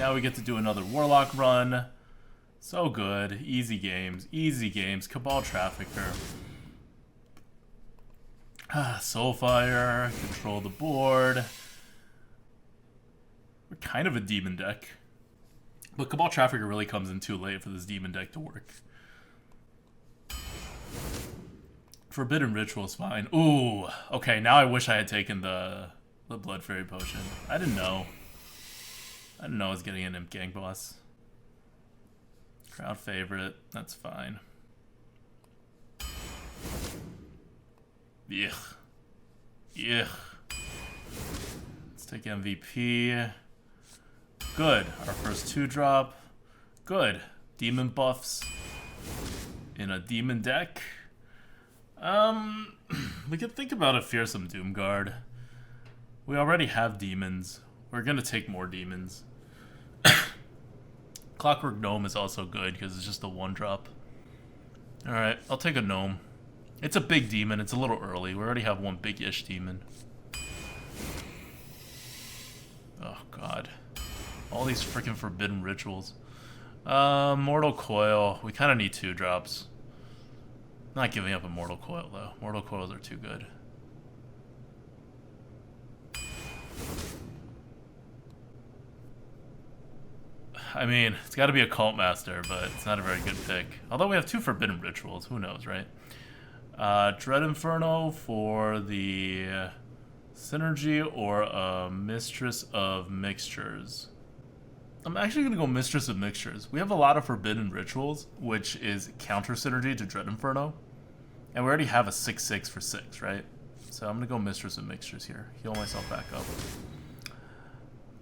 Now we get to do another Warlock run. So good. Easy games. Easy games. Cabal Trafficker. Soulfire. Control the board. We're kind of a demon deck. But Cabal Trafficker really comes in too late for this demon deck to work. Forbidden Ritual is fine. Ooh. Okay, now I wish I had taken the Blood Fairy Potion. I didn't know. I didn't know I was getting an Imp Gang boss. Crowd favorite. That's fine. Yuck. Yuck. Let's take MVP. Good. Our first 2-drop. Good. Demon buffs in a demon deck. We could think about a Fearsome Doomguard. We already have demons. We're gonna take more demons. Clockwork Gnome is also good because it's just a 1-drop. Alright, I'll take a Gnome. It's a big demon. It's a little early. We already have one big-ish demon. Oh, God. All these freaking Forbidden Rituals. Mortal Coil. We kind of need 2-drops. Not giving up a Mortal Coil, though. Mortal Coils are too good. I mean, it's got to be a Cult Master, but it's not a very good pick. Although we have 2 Forbidden Rituals. Who knows, right? Dread Inferno for the Synergy or a Mistress of Mixtures. I'm actually going to go Mistress of Mixtures. We have a lot of Forbidden Rituals, which is counter synergy to Dread Inferno. And we already have a 6/6 for 6, right? So I'm going to go Mistress of Mixtures here. Heal myself back up.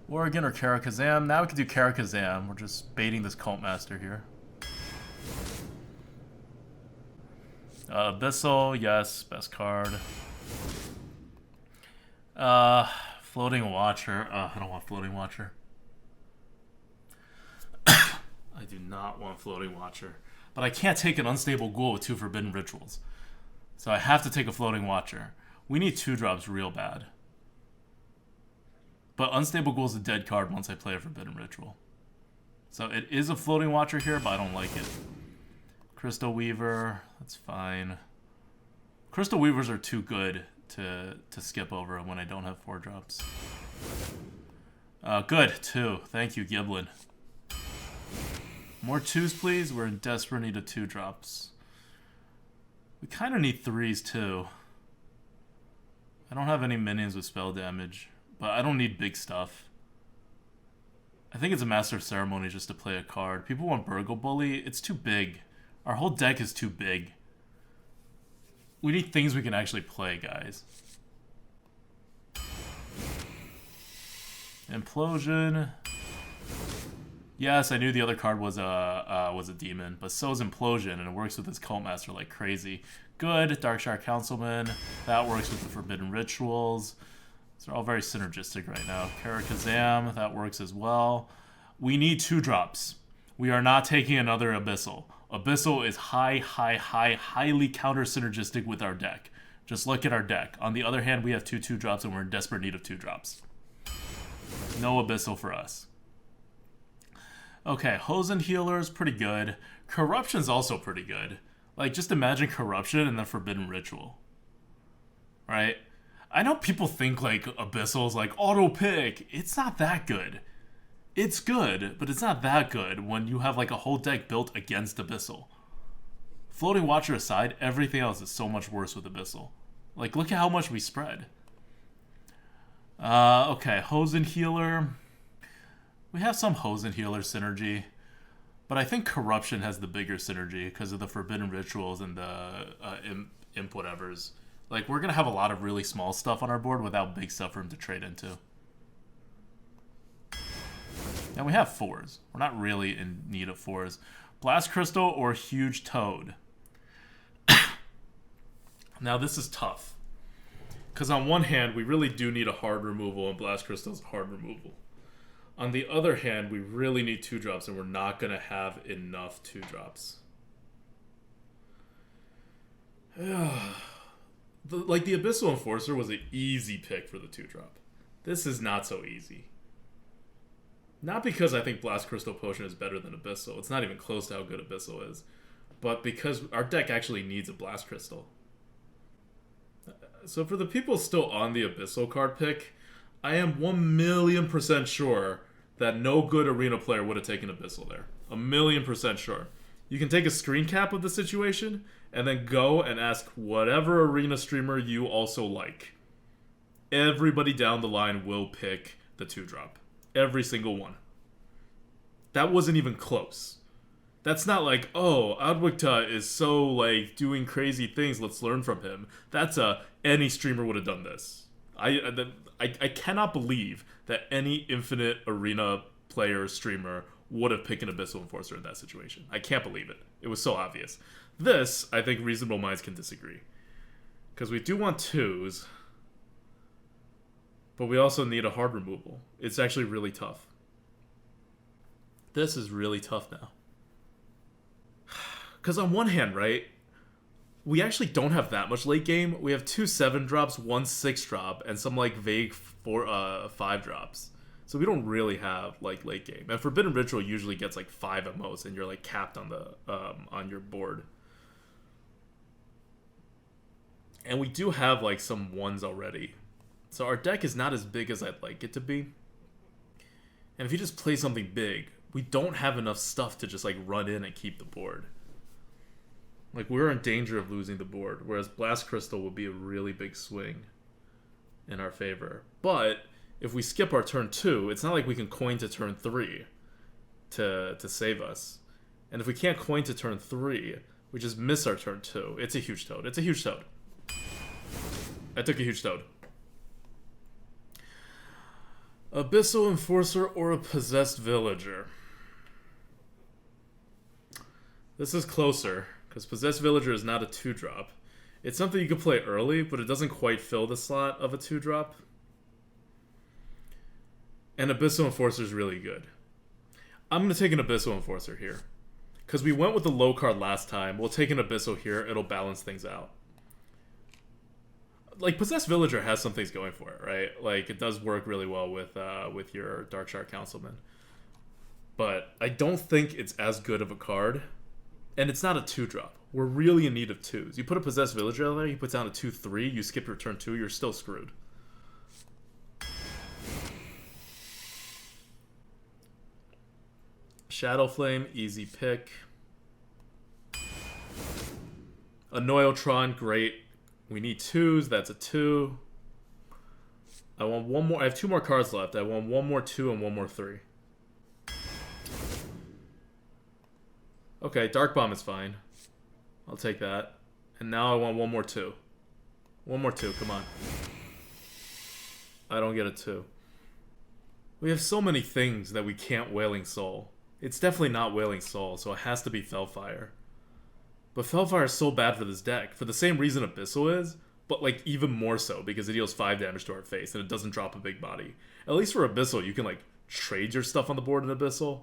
Oregon or Karakazam. Now we can do Karakazam. We're just baiting this Cult Master here. Abyssal, yes, best card. Floating Watcher. I don't want Floating Watcher. I do not want Floating Watcher. But I can't take an Unstable Ghoul with 2 Forbidden Rituals. So I have to take a Floating Watcher. We need 2-drops real bad. But Unstable Ghoul is a dead card once I play a Forbidden Ritual. So it is a Floating Watcher here, but I don't like it. Crystal Weaver, that's fine. Crystal Weavers are too good to skip over when I don't have 4-drops. Good, 2. Thank you, Giblin. More 2s, please. We're in desperate need of 2-drops. We kind of need 3s, too. I don't have any minions with spell damage. But I don't need big stuff. I think it's a Master of Ceremony just to play a card. People want Burgle Bully. It's too big. Our whole deck is too big. We need things we can actually play, guys. Implosion. Yes, I knew the other card was a demon, but so is Implosion, and it works with this Cult Master like crazy. Good. Darkshire Councilman. That works with the Forbidden Rituals. They're all very synergistic right now. Karakazam, that works as well. We need 2-drops. We are not taking another Abyssal. Abyssal is highly counter-synergistic with our deck. Just look at our deck. On the other hand, we have 2 2-drops and we're in desperate need of 2-drops. No Abyssal for us. Okay, Hosen Healer is pretty good. Corruption's also pretty good. Like, just imagine Corruption and the Forbidden Ritual. Right? I know people think, like, Abyssal is, like, auto-pick. It's not that good. It's good, but it's not that good when you have, like, a whole deck built against Abyssal. Floating Watcher aside, everything else is so much worse with Abyssal. Like, look at how much we spread. Okay, Hosen Healer. We have some Hosen Healer synergy. But I think Corruption has the bigger synergy because of the Forbidden Rituals and the imp whatevers. Like, we're going to have a lot of really small stuff on our board without big stuff for him to trade into. And we have 4s. We're not really in need of 4s. Blast Crystal or Huge Toad. Now, this is tough. Because on one hand, we really do need a hard removal, and Blast Crystal is a hard removal. On the other hand, we really need 2-drops, and we're not going to have enough 2-drops. Like, the Abyssal Enforcer was an easy pick for the 2-drop. This is not so easy. Not because I think Blast Crystal Potion is better than Abyssal. It's not even close to how good Abyssal is. But because our deck actually needs a Blast Crystal. So for the people still on the Abyssal card pick, I am 1,000,000% sure that no good Arena player would have taken Abyssal there. 1,000,000% sure. You can take a screen cap of the situation and then go and ask whatever Arena streamer you also like. Everybody down the line will pick the 2-drop. Every single one. That wasn't even close. That's not like, oh, ADWCTA is so, like, doing crazy things, let's learn from him. That's any streamer would have done this. I cannot believe that any Infinite Arena player streamer would have picked an Abyssal Enforcer in that situation. I can't believe it. It was so obvious. This, I think reasonable minds can disagree. Because we do want 2s, but we also need a hard removal. It's actually really tough. This is really tough now. Because on one hand, right, we actually don't have that much late game. We have 2 7-drops, 1 6-drop, and some like vague 5-drops. So we don't really have like late game. And Forbidden Ritual usually gets like 5 at most, and you're like capped on the on your board. And we do have like some 1s already. So our deck is not as big as I'd like it to be. And if you just play something big, we don't have enough stuff to just like run in and keep the board. Like, we're in danger of losing the board, whereas Blast Crystal would be a really big swing in our favor. But if we skip our turn 2, it's not like we can coin to turn 3 to save us. And if we can't coin to turn 3, we just miss our turn 2. It's a huge toad. It's a huge toad. I took a huge toad. Abyssal Enforcer or a Possessed Villager? This is closer, because Possessed Villager is not a 2-drop. It's something you can play early, but it doesn't quite fill the slot of a 2-drop. And Abyssal Enforcer is really good. I'm going to take an Abyssal Enforcer here. Because we went with the low card last time. We'll take an Abyssal here. It'll balance things out. Like, Possessed Villager has some things going for it, right? Like, it does work really well with your Darkshire Councilman. But I don't think it's as good of a card. And it's not a 2-drop. We're really in need of 2s. You put a Possessed Villager out there, you put down a 2/3, you skip your turn 2, you're still screwed. Shadowflame, easy pick. A Noyotron, great. We need 2s, that's a 2. I want one more. I have 2 more cards left. I want 1 more 2 and 1 more 3. Okay, Dark Bomb is fine. I'll take that. And now I want 1 more 2. 1 more 2, come on. I don't get a 2. We have so many things that we can't Wailing Soul. It's definitely not Wailing Soul, so it has to be Felfire. But Felfire is so bad for this deck, for the same reason Abyssal is, but like even more so, because it deals 5 damage to our face, and it doesn't drop a big body. At least for Abyssal, you can like trade your stuff on the board in Abyssal.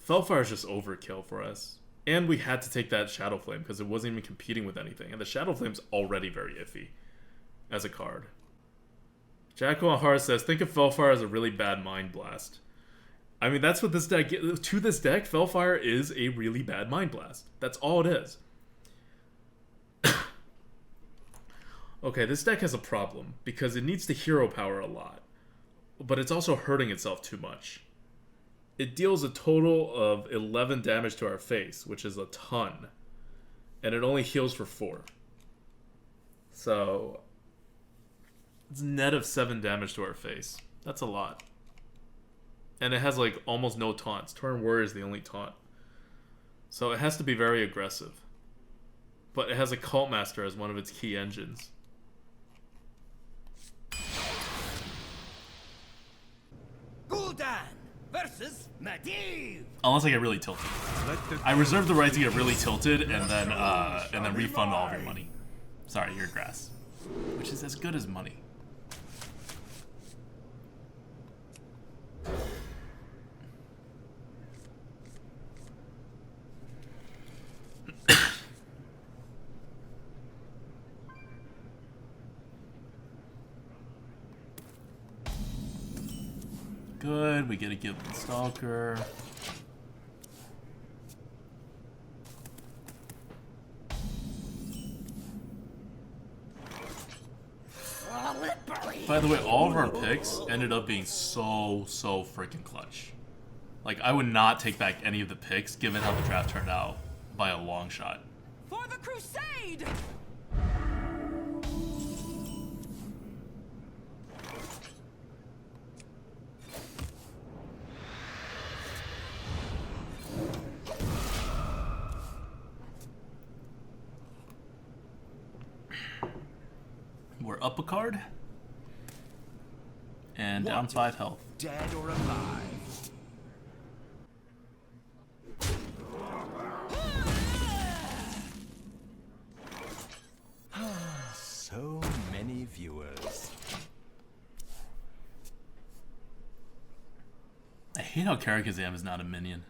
Felfire is just overkill for us. And we had to take that Shadow Flame because it wasn't even competing with anything. And the Shadow Flame's already very iffy as a card. Jacko on Heart says, think of Felfire as a really bad Mind Blast. I mean, that's what this deck... To this deck, Felfire is a really bad Mind Blast. That's all it is. Okay, this deck has a problem because it needs to hero power a lot. But it's also hurting itself too much. It deals a total of 11 damage to our face, which is a ton. And it only heals for 4. So, it's a net of 7 damage to our face. That's a lot. And it has like almost no taunts. Torrent Warrior is the only taunt. So it has to be very aggressive. But it has a Cult Master as one of its key engines. Gul'dan versus Medivh. Unless I get really tilted. I reserve the right to get really tilted and then refund all of your money. Sorry, your grass. Which is as good as money. Good, we get a Gibbon Stalker. By the way, all of our picks ended up being so freaking clutch. Like, I would not take back any of the picks given how the draft turned out by a long shot. For the crusade! We're up a card. And down 5 health. Dead or alive? So many viewers. I hate how Karakazam is not a minion.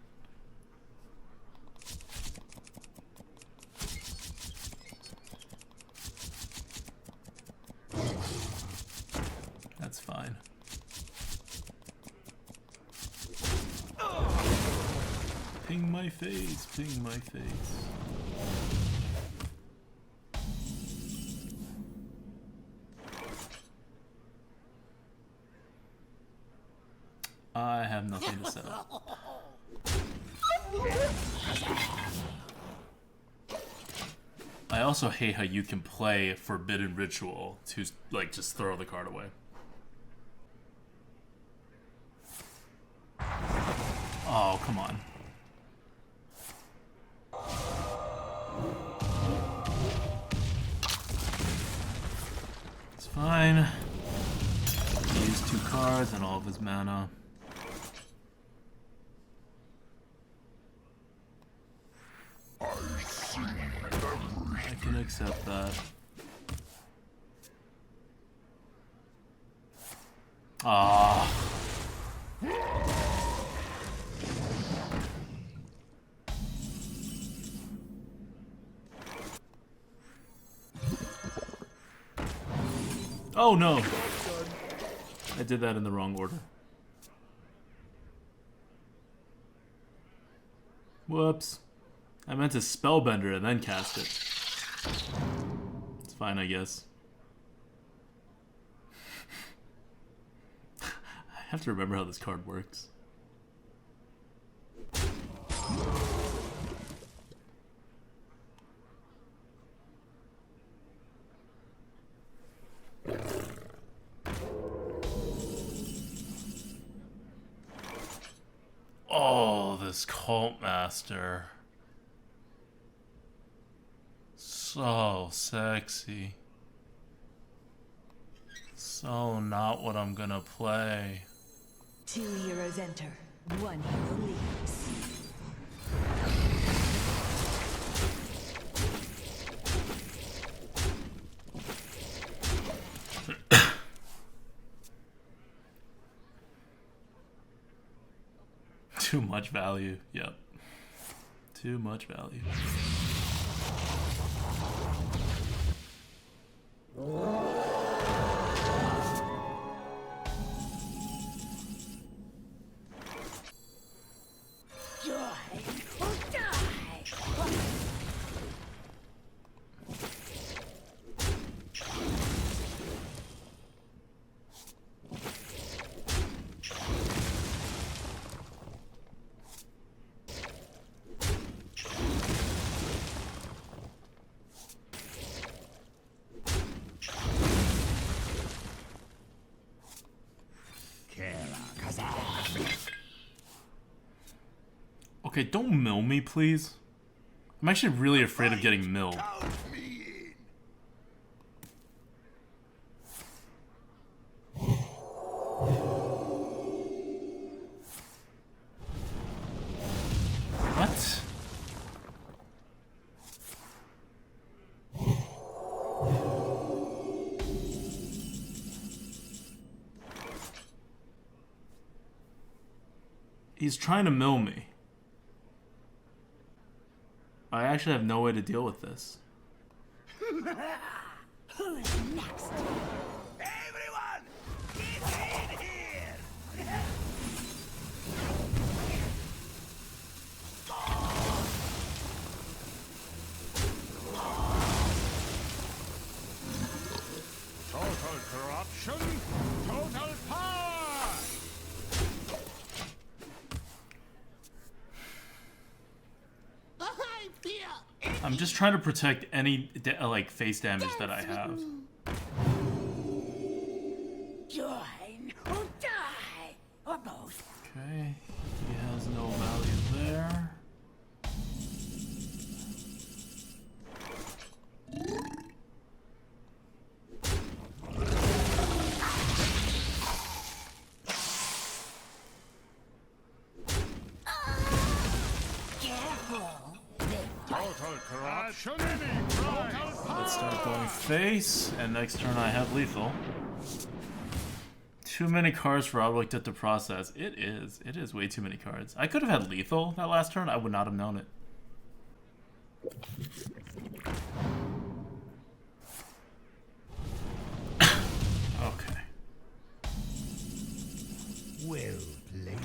That's fine. Ping my face, ping my face. I have nothing to set up. I also hate how you can play Forbidden Ritual to, like, just throw the card away. Oh, come on. It's fine. He used 2 cards and all of his mana. I can accept that. Ah. Oh no! I did that in the wrong order. Whoops. I meant to Spellbender and then cast it. It's fine, I guess. I have to remember how this card works. Oh, this Cult Master. So sexy. So not what I'm gonna play. 2 heroes enter, 1 hero leaves. Too much value. Yep. Too much value. Okay, don't mill me, please. I'm actually really afraid of getting milled. What? He's trying to mill me. I actually have no way to deal with this. Who's next? Everyone, get in here! Corruption, total power! I fear I'm just trying to protect any like face damage that I have. Join or die, or both. Okay, he has no value there. total corruption, total power! Let's start going face, and next turn I have lethal. Too many cards for ADWCTA to process. It is way too many cards. I could have had lethal that last turn, I would not have known it. Okay. Well played.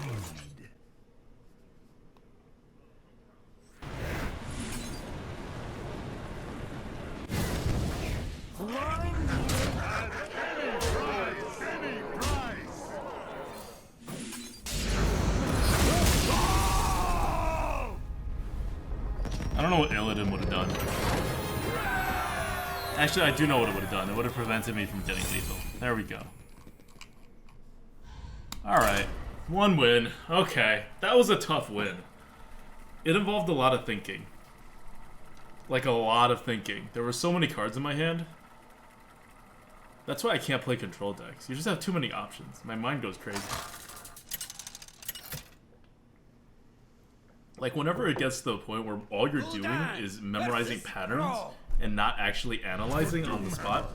I don't know what Illidan would have done. Actually, I do know what it would have done. It would have prevented me from getting lethal. There we go. Alright. 1 win. Okay. That was a tough win. It involved a lot of thinking. Like, a lot of thinking. There were so many cards in my hand. That's why I can't play control decks. You just have too many options. My mind goes crazy. Like, whenever it gets to the point where all you're doing is memorizing patterns and not actually analyzing on the spot,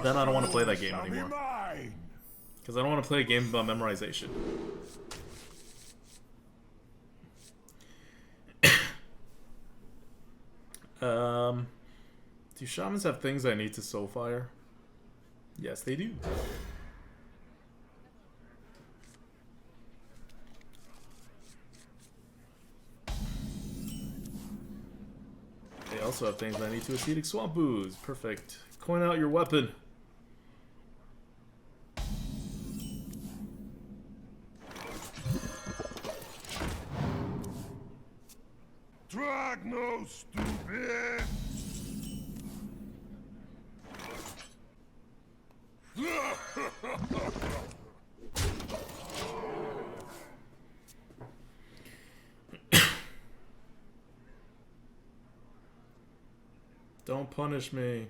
then I don't want to play that game anymore. Because I don't want to play a game about memorization. Do shamans have things I need to soul fire? Yes, they do. They also have things I need to Ascetic Swamp Ooze. Perfect. Coin out your weapon. Drag no stupid! Don't punish me.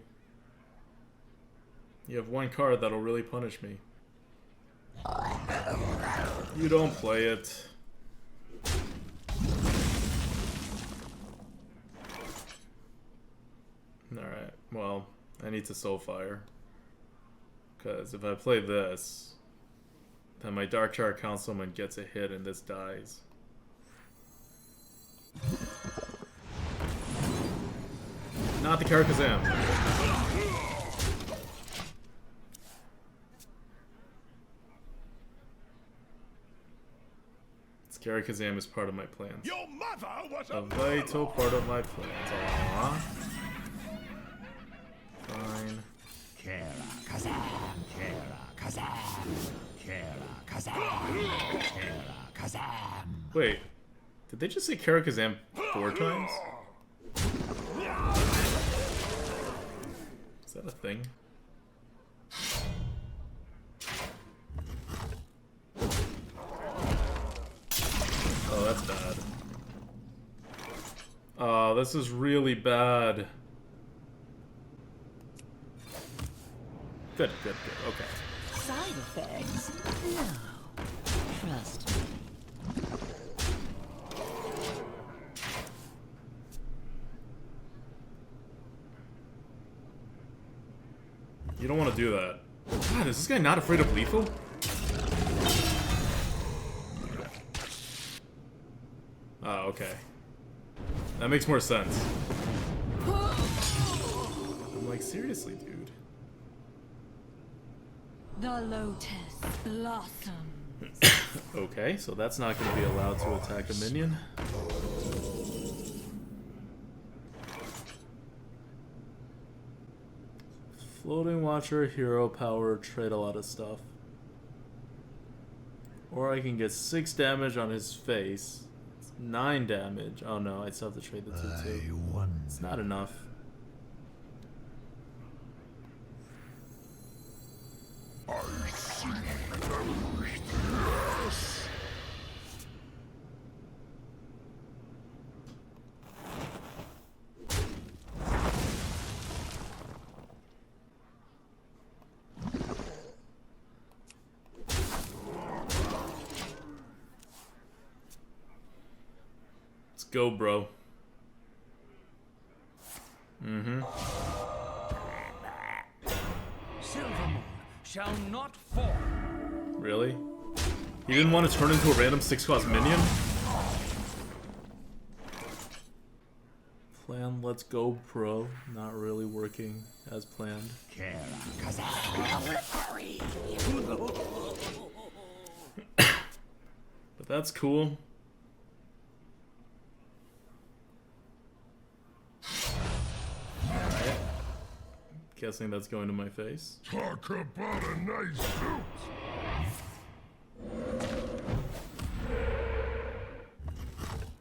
You have 1 card that'll really punish me. You don't play it. Alright, well, I need to soul fire. Because if I play this, then my Darkshire Councilman gets a hit and this dies. Not the Karakazam. Karakazam is part of my plans. Your mother was A vital part of my plans. Aww. Fine. Karakazam, Karakazam, Karakazam, Karakazam. Wait, did they just say Karakazam 4 times? Is that a thing? Oh, that's bad. Oh, this is really bad. Good, good, good. Okay. Side effects? No. Trust me. You don't want to do that. God, is this guy not afraid of lethal? Oh, okay. That makes more sense. I'm like, seriously, dude. The lotus blossoms. Okay, so that's not going to be allowed to attack a minion. Floating Watcher, Hero Power, trade a lot of stuff. Or I can get 6 damage on his face. 9 damage. Oh no, I still have to trade the 2 too. It's not enough. I see those. Let's go, bro. Mm-hmm. Silvermoon shall not fall. Really? He didn't want to turn into a random 6-cost minion? Plan, let's go, pro. Not really working as planned. But that's cool. Alright. Guessing that's going to my face. Talk about a nice suit.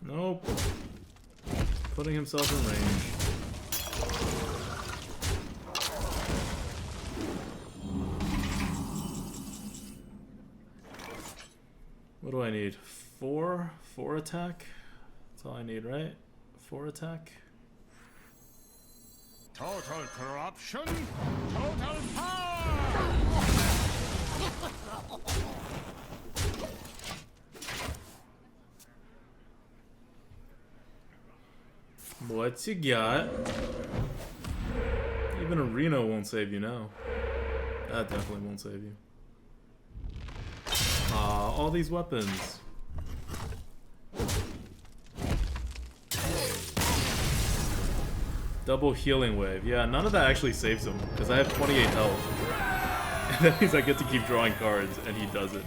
Nope. Putting himself in range. What do I need? 4? 4 attack? That's all I need, right? 4 attack? Total corruption. Total power. What you got? Even Arena won't save you now. That definitely won't save you. All these weapons. Double healing wave. Yeah, none of that actually saves him, because I have 28 health. And that means I get to keep drawing cards, and he doesn't.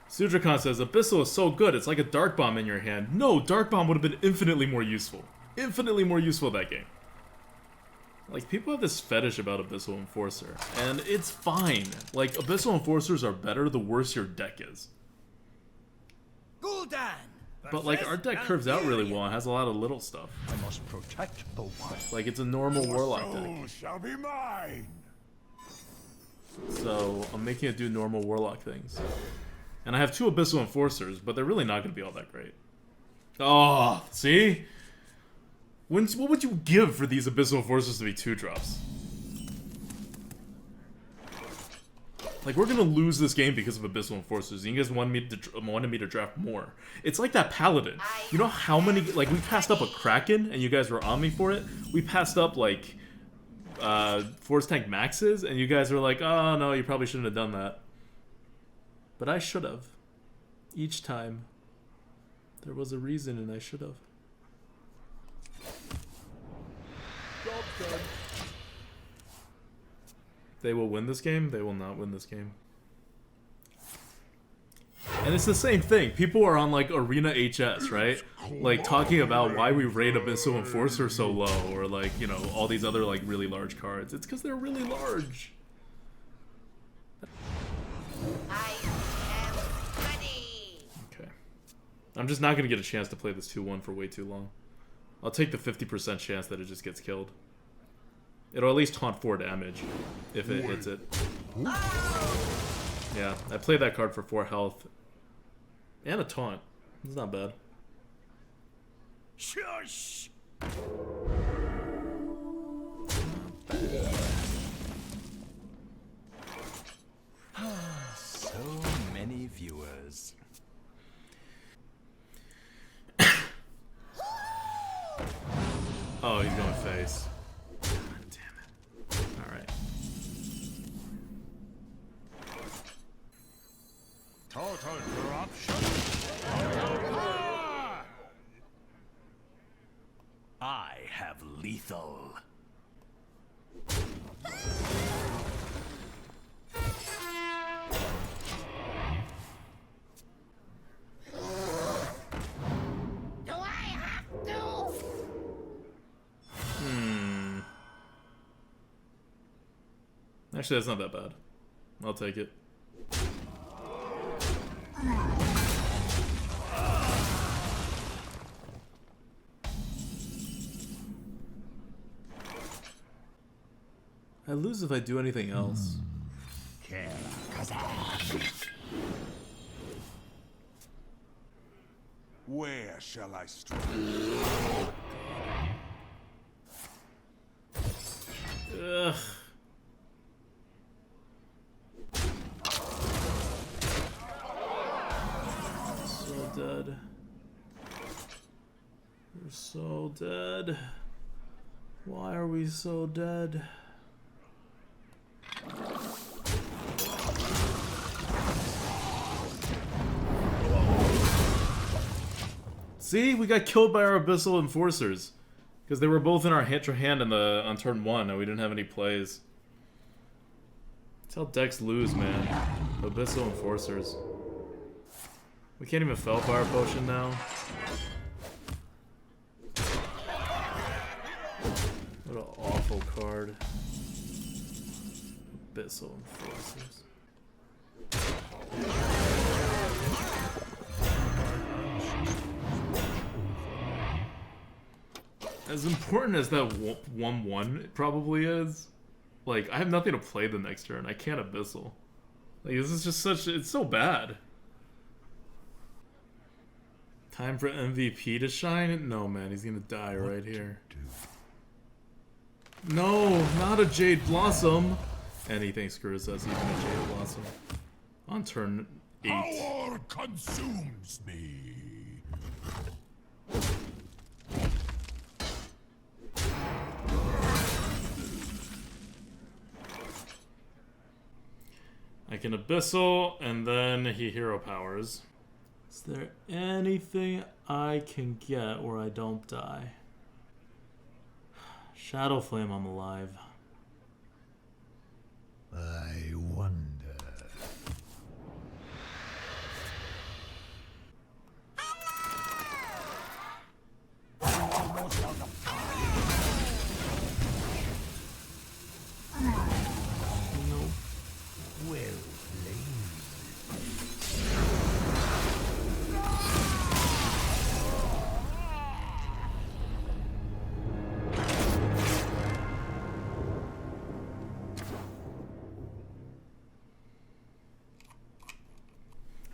Sudrakhan says, Abyssal is so good, it's like a Dark Bomb in your hand. No, Dark Bomb would have been infinitely more useful. Infinitely more useful that game. Like, people have this fetish about Abyssal Enforcer, and it's fine. Like, Abyssal Enforcers are better the worse your deck is. Gul'dan! But, like, our deck curves out really well and has a lot of little stuff. I must protect the one. Like, it's a normal Warlock deck. Soul shall be mine. So, I'm making it do normal Warlock things. And I have 2 Abyssal Enforcers, but they're really not going to be all that great. Oh, see? What would you give for these Abyssal Enforcers to be 2-drops? Like, we're going to lose this game because of Abyssal Enforcers. You guys wanted me to draft more. It's like that Paladin. You know how many... Like, we passed up a Kraken, and you guys were on me for it. We passed up, like, Force Tank Maxes, and you guys were like, oh, no, you probably shouldn't have done that. But I should have. Each time. There was a reason, and I should have. Job's done. They will win this game. They will not win this game. And it's the same thing. People are on, like, Arena HS, right? Like, talking about why we rate Abyssal Enforcer so low, or, like, you know, all these other, like, really large cards. It's because they're really large. I am ready. Okay. I'm just not going to get a chance to play this 2-1 for way too long. I'll take the 50% chance that it just gets killed. It'll at least taunt 4 damage if it hits it. Yeah, I played that card for 4 health. And a taunt. It's not bad. Shush! So many viewers. Oh, he's going face. God damn it. Alright. Total corruption. Total power. I have lethal. Do I have to? Actually, that's not that bad. I'll take it. I lose if I do anything else. Where shall I strike? Ugh. So dead. We're so dead. Why are we so dead? See, we got killed by our Abyssal Enforcers. Because they were both in our hand on turn 1 and we didn't have any plays. That's how decks lose, man. Abyssal Enforcers. We can't even Fellfire Potion now. What an awful card. Abyssal Enforcers. As important as that 1/1 probably is, like, I have nothing to play the next turn. I can't Abyssal. Like, this is just such... It's so bad. Time for MVP to shine? No, man. He's gonna die right here. No, not a Jade Blossom. Anything screws us, even a Jade Blossom. On turn 8. Power consumes me. I can Abyssal, and then he Hero Powers. Is there anything I can get where I don't die? Shadow Flame, I'm alive. I wonder. Well played.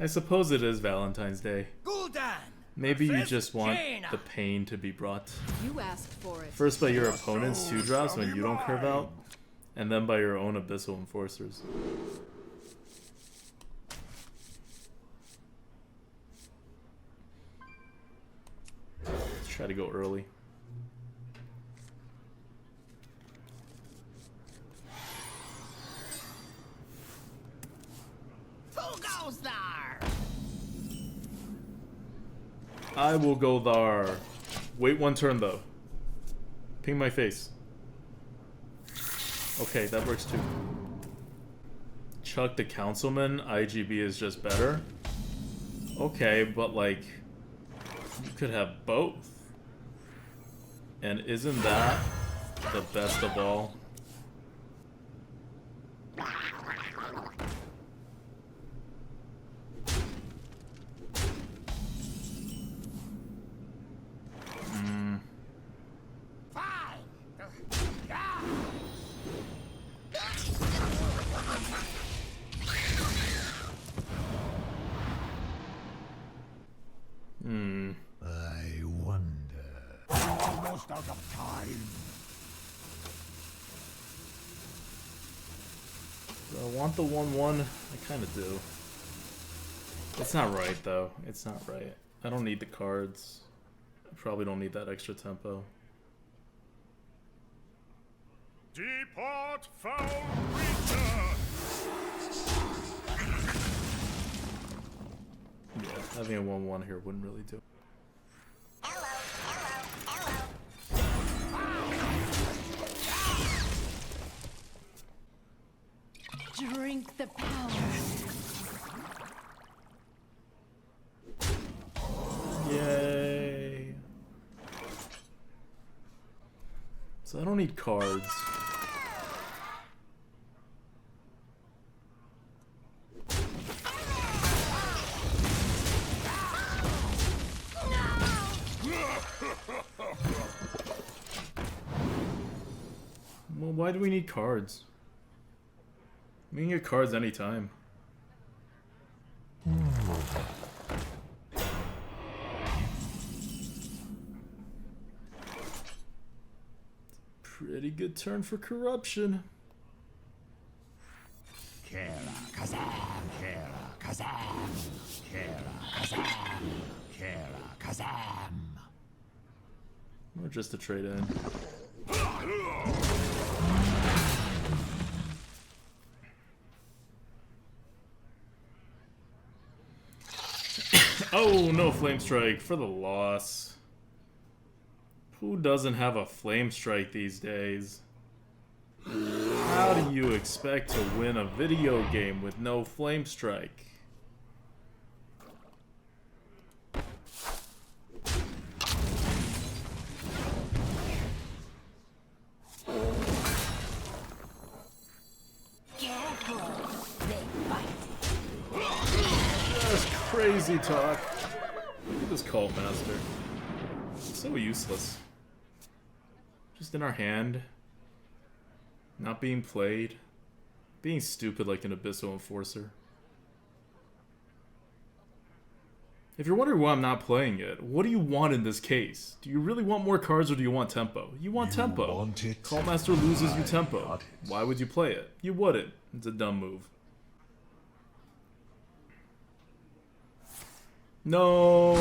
I suppose it is Valentine's Day. Gul'dan! Maybe you just want the pain to be brought. You asked for it. First by your opponent's 2-drops when you don't curve out, and then by your own Abyssal Enforcers. Let's try to go early. Who goes there? I will go there. Wait 1 turn though. Ping my face. Okay, that works too. Chuck the Councilman, IGB is just better. Okay, but like, you could have both. And isn't that the best of all? I wonder. Almost out of time. Do I want the 1/1? I kind of do. It's not right though. It's not right. I don't need the cards. I probably don't need that extra tempo. Depart, foul creature! Yeah, having a 1/1 here wouldn't really do. Drink the power. Yay. So I don't need cards. why do we need cards? We can get cards anytime. Pretty good turn for corruption. Kara Kazam, Kara Kazam, Kara Kazam, Kara Kazam. Or just to trade in. Oh, no Flame Strike for the loss. Who doesn't have a Flame Strike these days? How do you expect to win a video game with no Flame Strike? That's crazy talk. Look at this Cult Master. So useless. Just in our hand. Not being played. Being stupid like an Abyssal Enforcer. If you're wondering why I'm not playing it, what do you want in this case? Do you really want more cards or do you want tempo? You want tempo. Want it? Cult Master loses you tempo. got it. Why would you play it? You wouldn't. It's a dumb move. No.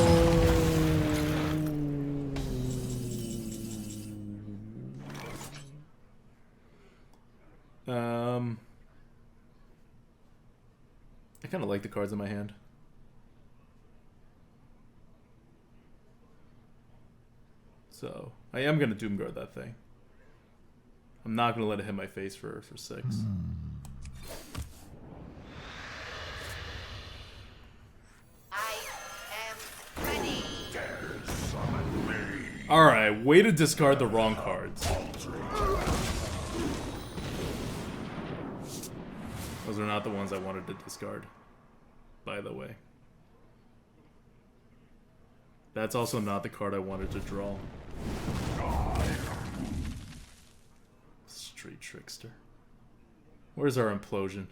I kind of like the cards in my hand. So, I am going to Doomguard that thing. I'm not going to let it hit my face for 6. I am ready. Alright, way to discard the wrong cards. Those are not the ones I wanted to discard, by the way. That's also not the card I wanted to draw. Street Trickster. Where's our implosion?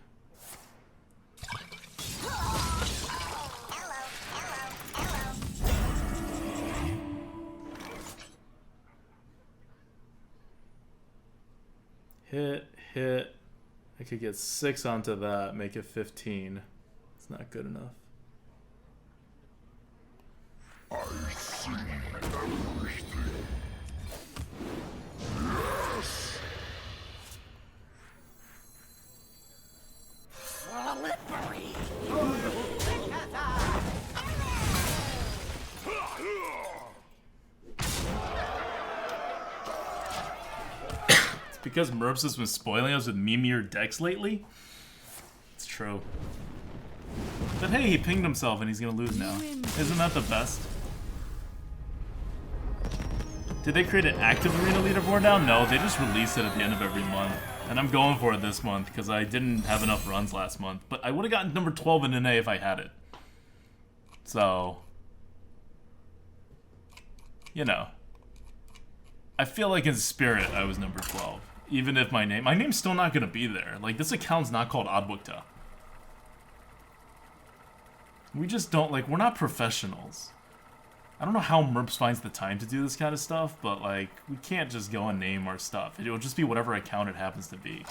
Hit. I could get 6 onto that, make it 15. It's not good enough. I see everything. Yes. Because Merps has been spoiling us with memeier decks lately? It's true. But hey, he pinged himself and he's gonna lose now. Isn't that the best? Did they create an active arena leaderboard now? No, they just release it at the end of every month. And I'm going for it this month because I didn't have enough runs last month. But I would have gotten number 12 in NA if I had it. So, you know. I feel like in spirit I was number 12. Even if my name's still not gonna be there. Like, this account's not called ADWCTA. We just don't, like, we're not professionals. I don't know how Merps finds the time to do this kind of stuff, but, like, we can't just go and name our stuff. It'll just be whatever account it happens to be.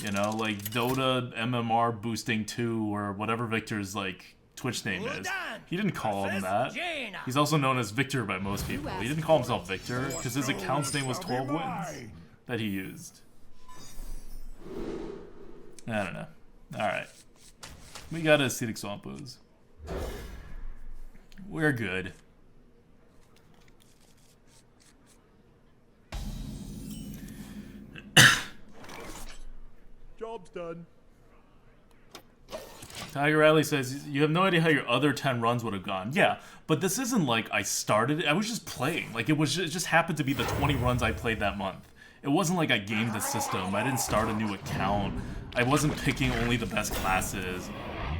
You know, like Dota MMR boosting 2 or whatever Victor's, like, Twitch name is. He didn't call him that. He's also known as Victor by most people. He didn't call himself Victor because his account's name was 12 Wins that he used. I don't know. Alright. We got Acidic Swamp Ooze. We're good. Job's done. Tiger Rally says, you have no idea how your other 10 runs would have gone. Yeah, but this isn't like I started it. I was just playing. Like, it just happened to be the 20 runs I played that month. It wasn't like I gamed the system. I didn't start a new account. I wasn't picking only the best classes.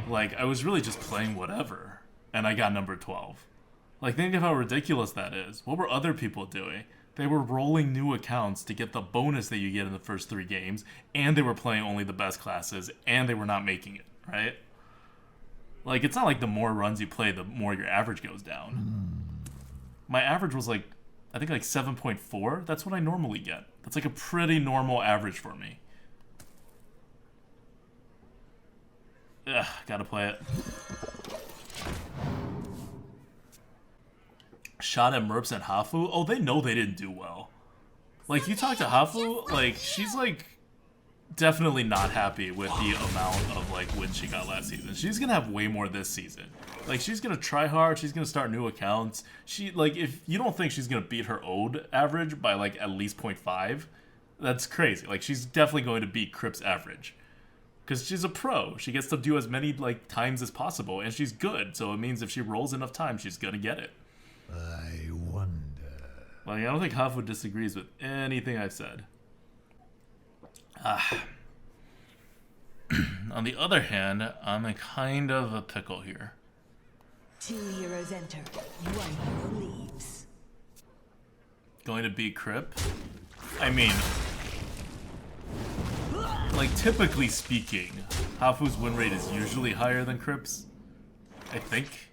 Like, I was really just playing whatever. And I got number 12. Like, think of how ridiculous that is. What were other people doing? They were rolling new accounts to get the bonus that you get in the first 3 games, and they were playing only the best classes, and they were not making it, right? Like, it's not like the more runs you play, the more your average goes down. My average was like, I think like 7.4. That's what I normally get. That's like a pretty normal average for me. Ugh, gotta play it. Shot at Merps and Hafu? Oh, they know they didn't do well. Like, you talk to Hafu, like, she's, like, definitely not happy with the amount of, like, wins she got last season. She's gonna have way more this season. Like, she's gonna try hard, she's gonna start new accounts. She, like, if you don't think she's gonna beat her Ode average by, like, at least 0.5, that's crazy. Like, she's definitely going to beat Crip's average. Because she's a pro. She gets to do as many, like, times as possible, and she's good. So it means if she rolls enough times, she's gonna get it. I wonder. Like, I don't think Hafu disagrees with anything I've said. On the other hand, I'm in kind of a pickle here. 2 heroes enter, 1 hero leaves. Going to beat Crip? I mean, like, typically speaking, Hafu's win rate is usually higher than Crip's. I think.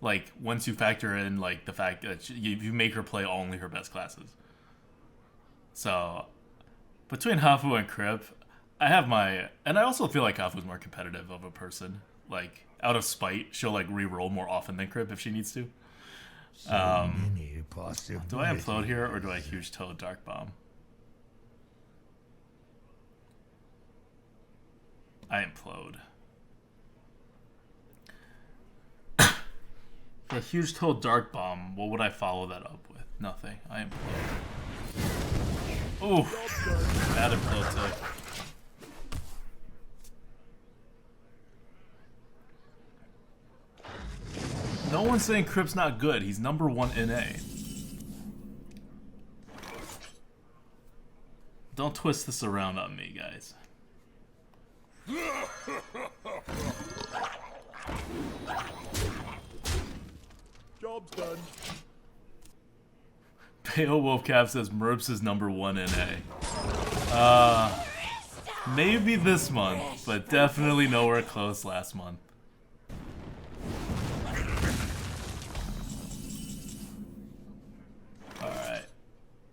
Like, once you factor in, like, the fact that you make her play only her best classes. So, between Hafu and Crip, I have my... And I also feel like Hafu's more competitive of a person. Like, out of spite, she'll, like, re-roll more often than Crip if she needs to. So many possibilities. Do I implode here, or do I huge toe Dark Bomb? I implode. The huge toe Dark Bomb, what would I follow that up with? Nothing. I implode. Ooh, bad implode tech. No one's saying Crip's not good. He's #1 in A. Don't twist this around on me, guys. Job's done. Pale Wolfcap says Merps is #1 in A. Maybe this month, but definitely nowhere close last month. Alright.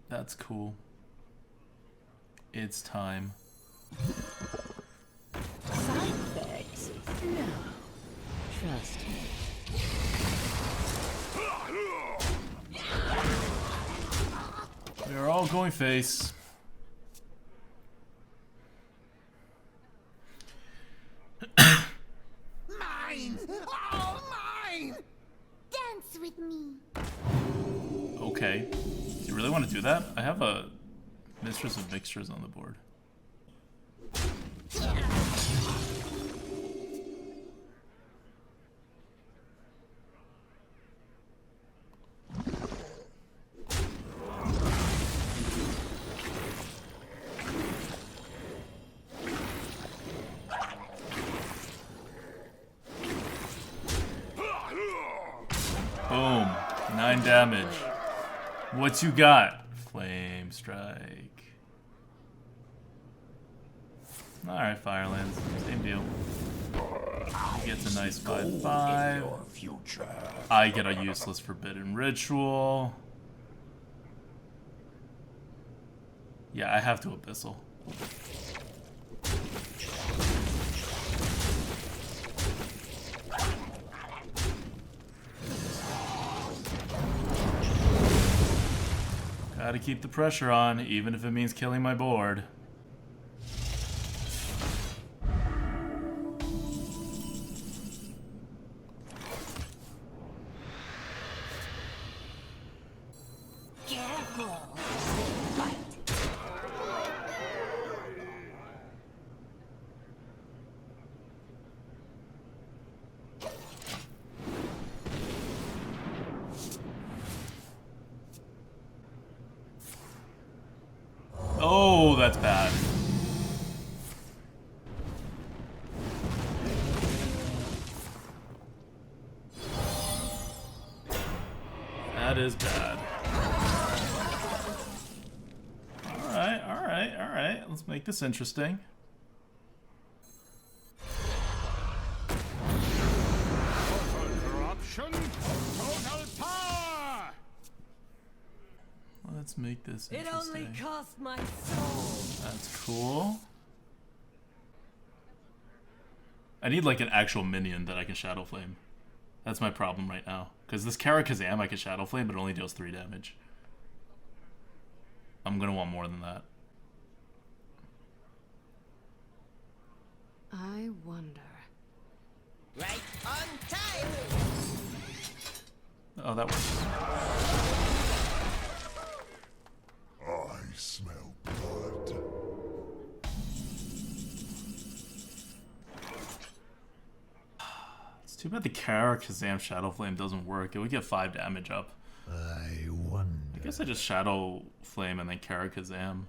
That's cool. It's time. Side effects? No. Trust me. We are all going face. Mine! All mine! Dance with me. Okay. Do you really want to do that? I have a Mistress of Mixtures on the board. Boom. 9 damage. What you got? Flame Strike. Alright, Firelands. Same deal. He gets a nice 5/5. I get a useless Forbidden Ritual. Yeah, I have to Abyssal. Gotta keep the pressure on, even if it means killing my board. Careful. Oh, that's bad. That is bad. Let's make this interesting. Corruption, total power. Let's make this It interesting. only cost my soul. That's cool. I need like an actual minion that I can Shadow Flame. That's my problem right now. Because this Karakazam I can Shadow Flame, but it only deals 3 damage. I'm gonna want more than that. I wonder. Right on time. Oh, that works. I smell blood. It's too bad the Karakazam Shadow Flame doesn't work. It would get 5 damage up. I wonder. I guess I just Shadow Flame and then Karakazam.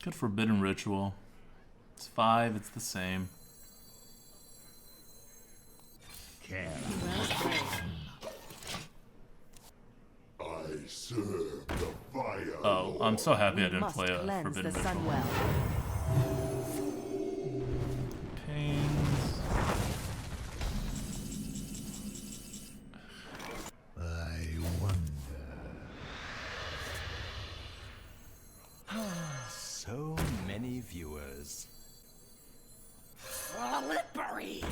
Good Forbidden Ritual. It's 5, it's the same. I serve the fire. Oh, I'm so happy I didn't Must play a cleanse Forbidden the Ritual. sun well. Pains. I wonder. So many viewers. Slippery.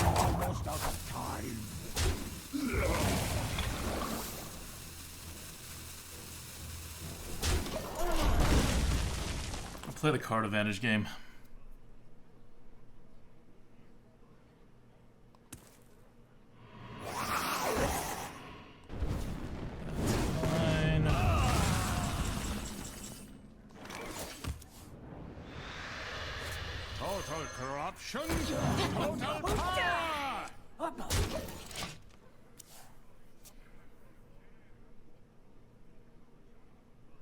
Almost out of time. I'll play the card advantage game. Fine. Total corruption, total power.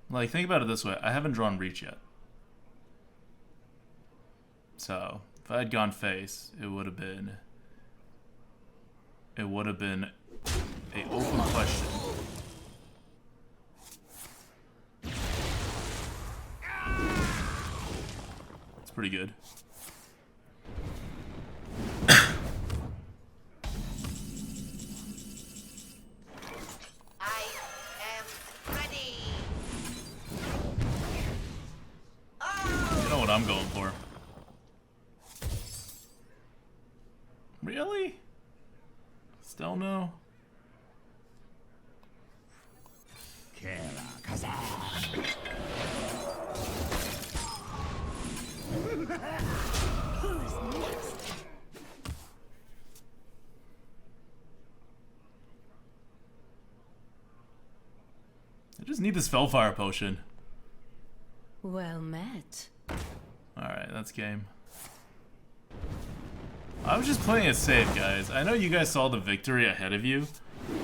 Like, think about it this way. I haven't drawn Reach yet. So, if I had gone face, it would have been... It would have been a open question. It's pretty good. I am ready. You know what I'm going for. Really? Still no? I just need this Spellfire potion. Well met. Alright, that's game. I was just playing it safe, guys. I know you guys saw the victory ahead of you,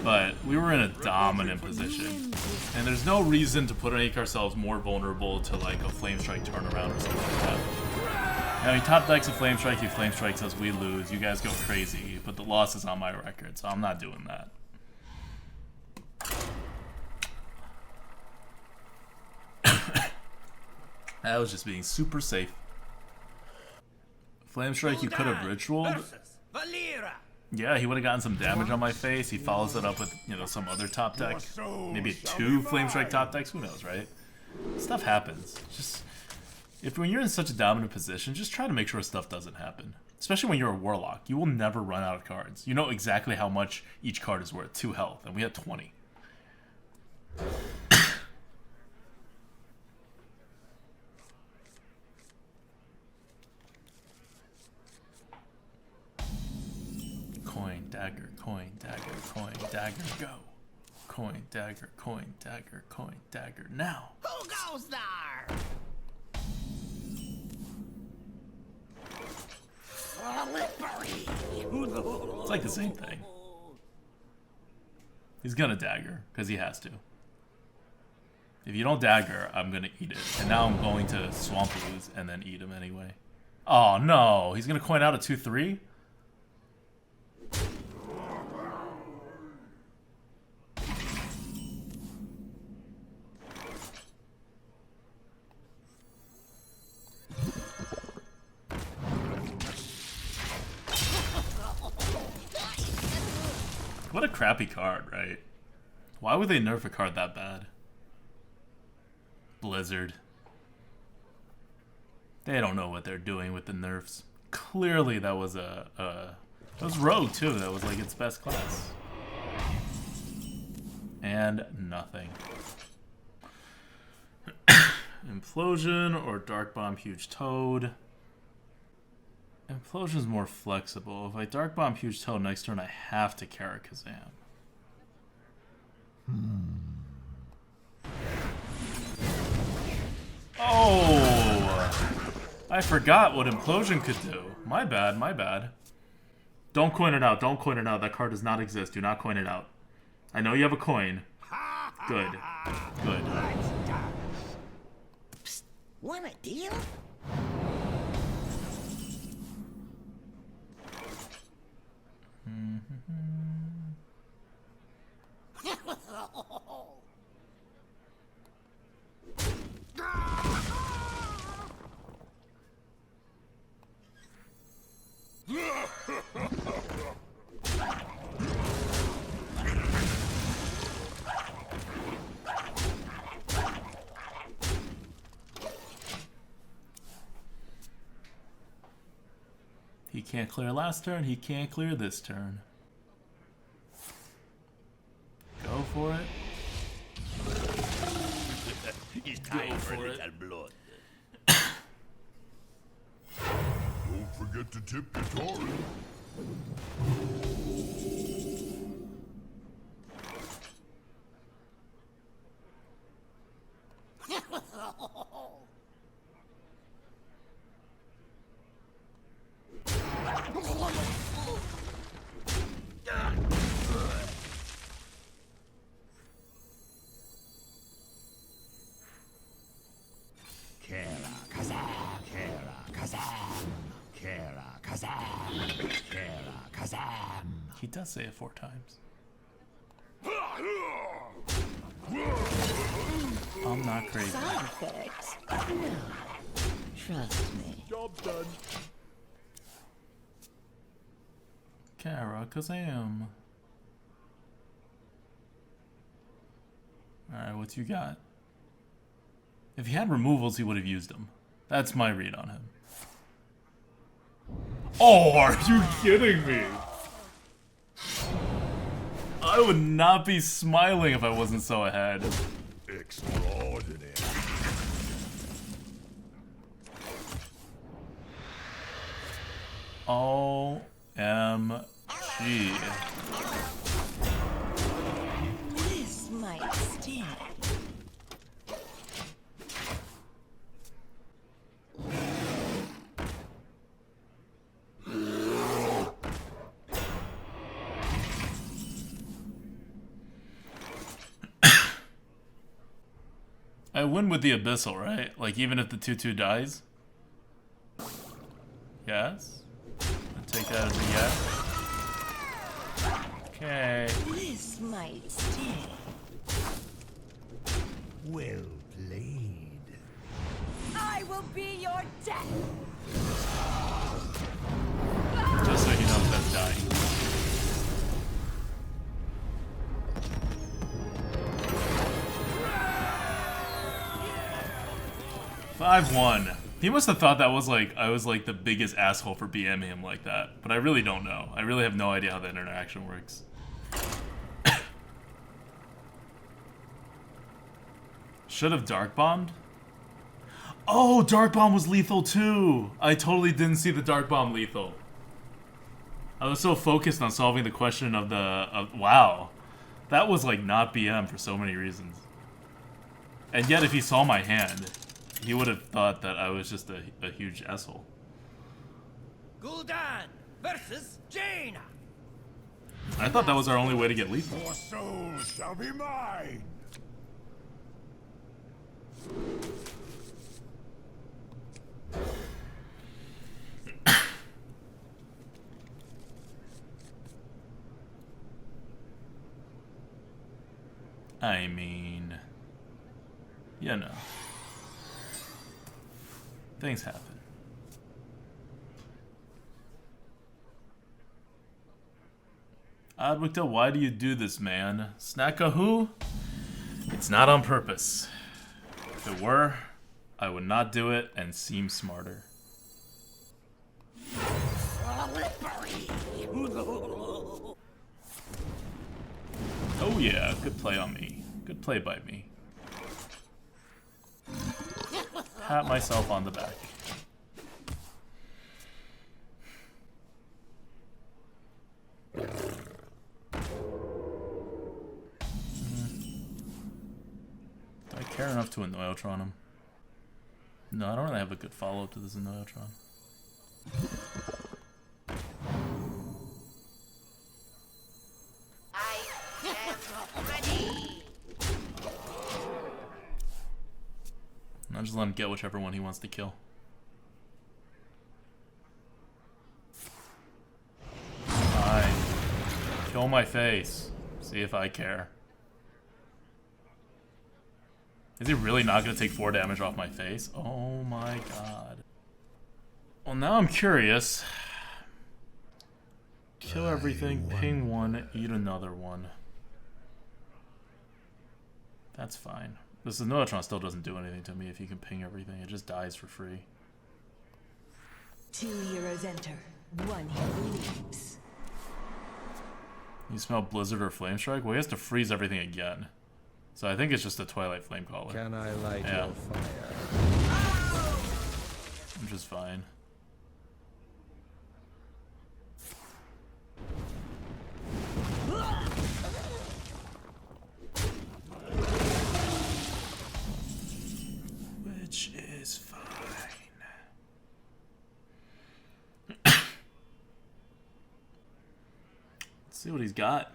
but we were in a dominant position. And there's no reason to make ourselves more vulnerable to like a Flame Strike turnaround or something like that. Now, he top decks a Flame Strike, he Flame Strikes us, we lose, you guys go crazy, but the loss is on my record, so I'm not doing that. That was just being super safe. Flame Strike, you could have ritualed. Yeah, he would have gotten some damage on my face. He follows it up with, you know, some other top deck. Maybe 2 Flame Strike top decks, who knows, right? Stuff happens. Just, when you're in such a dominant position, just try to make sure stuff doesn't happen. Especially when you're a Warlock. You will never run out of cards. You know exactly how much each card is worth. 2 health, and we had 20. Coin, dagger, coin, dagger, go. Coin, dagger, now. Who goes there? Slippery. It's like the same thing. He's gonna dagger, because he has to. If you don't dagger, I'm gonna eat it. And now I'm going to Swamp Ooze and then eat him anyway. Oh no, he's gonna coin out a 2-3? What a crappy card, right? Why would they nerf a card that bad? Blizzard. They don't know what they're doing with the nerfs. Clearly that was that was Rogue too, that was like its best class. And nothing. Implosion or Dark Bomb Huge Toad. Implosion's more flexible. If I Dark Bomb Huge Toad next turn, I have to Karakazam. Oh! I forgot what Implosion could do. My bad, my bad. Don't coin it out, don't coin it out. That card does not exist. Do not coin it out. I know you have a coin. Good. Good. Psst, want a deal? He can't clear last turn, he can't clear this turn. Go for it. It's time for a for it. little blood. Don't forget to tip your Torin. He does say it 4 times. I'm not crazy. Side effects? No. Trust me. Job's done. Karakazam. Alright, what you got? If he had removals, he would have used them. That's my read on him. Oh, are you kidding me? I would not be smiling if I wasn't so ahead. Extraordinary. OMG. This might sting. I win with the Abyssal, right? Like, even if the 2-2 dies? Yes? I'll take that as a yes. Okay. This might sting. Well played. I will be your death. Just so he knows that's dying. $5-1. He must have thought that was like I was like the biggest asshole for BMing him like that, but I really don't know. I really have no idea how that interaction works. Should have Dark Bombed? Oh, Dark Bomb was lethal too! I totally didn't see the Dark Bomb lethal. I was so focused on solving the question of the... wow. That was like not BM for so many reasons. And yet if he saw my hand, he would have thought that I was just a huge asshole. Gul'dan versus Jaina. I thought that was our only way to get lethal. Your soul shall be mine. I mean, you know, things happen. ADWCTA, why do you do this, man? Snacka who? It's not on purpose. If it were, I would not do it and seem smarter. Oh yeah, good play on me. Good play by me. Pat myself on the back. Do I care enough to Annoyotron him? No, I don't really have a good follow-up to this Annoyotron. I'll just let him get whichever one he wants to kill. Fine. Kill my face. See if I care. Is he really not going to take 4 damage off my face? Oh my god. Well, now I'm curious. Kill everything, ping one, eat another one. That's fine. This Annoyotron still doesn't do anything to me if you can ping everything. It just dies for free. 2 heroes enter. 1 hero leaves. You smell Blizzard or Flame Strike? Well, he has to freeze everything again. So I think it's just a Twilight Flame Caller. Can I light Yeah. your fire? Which is fine. Which is fine. Let's see what he's got.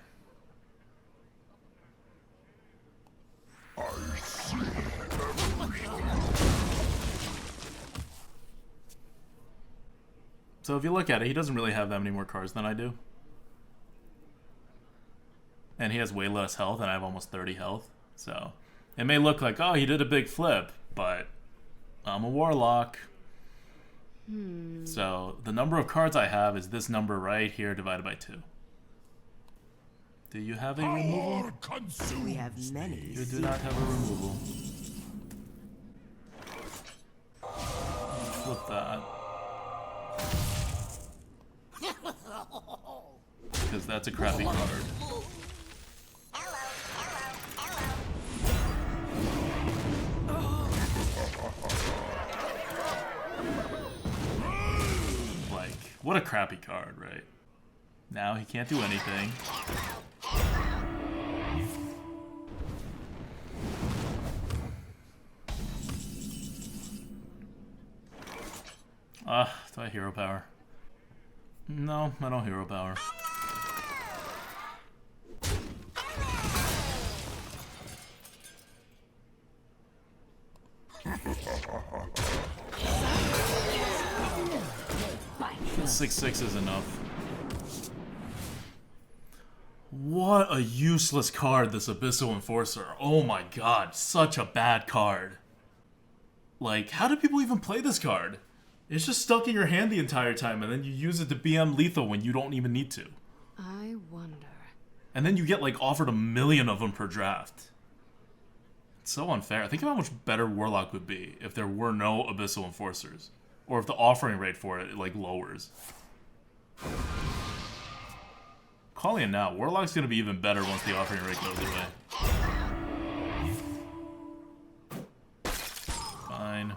So if you look at it, he doesn't really have that many more cards than I do. And he has way less health, and I have almost 30 health. So it may look like, oh, he did a big flip, but I'm a Warlock. So the number of cards I have is this number right here divided by 2. Do you have a removal? We have many. You do not have a removal. Flip that. Because that's a crappy card. Like, what a crappy card, right? Now he can't do anything. Do I hero power? No, I don't hero power. The 6/6 is enough. What a useless card, this Abyssal Enforcer. Oh my god, such a bad card. Like, how do people even play this card? It's just stuck in your hand the entire time, and then you use it to BM lethal when you don't even need to. I wonder. And then you get, like, offered 1,000,000 of them per draft. It's so unfair. Think of how much better Warlock would be if there were no Abyssal Enforcers. Or if the offering rate for it, like, lowers. Calling it now. Warlock's gonna be even better once the offering rate goes away. Fine.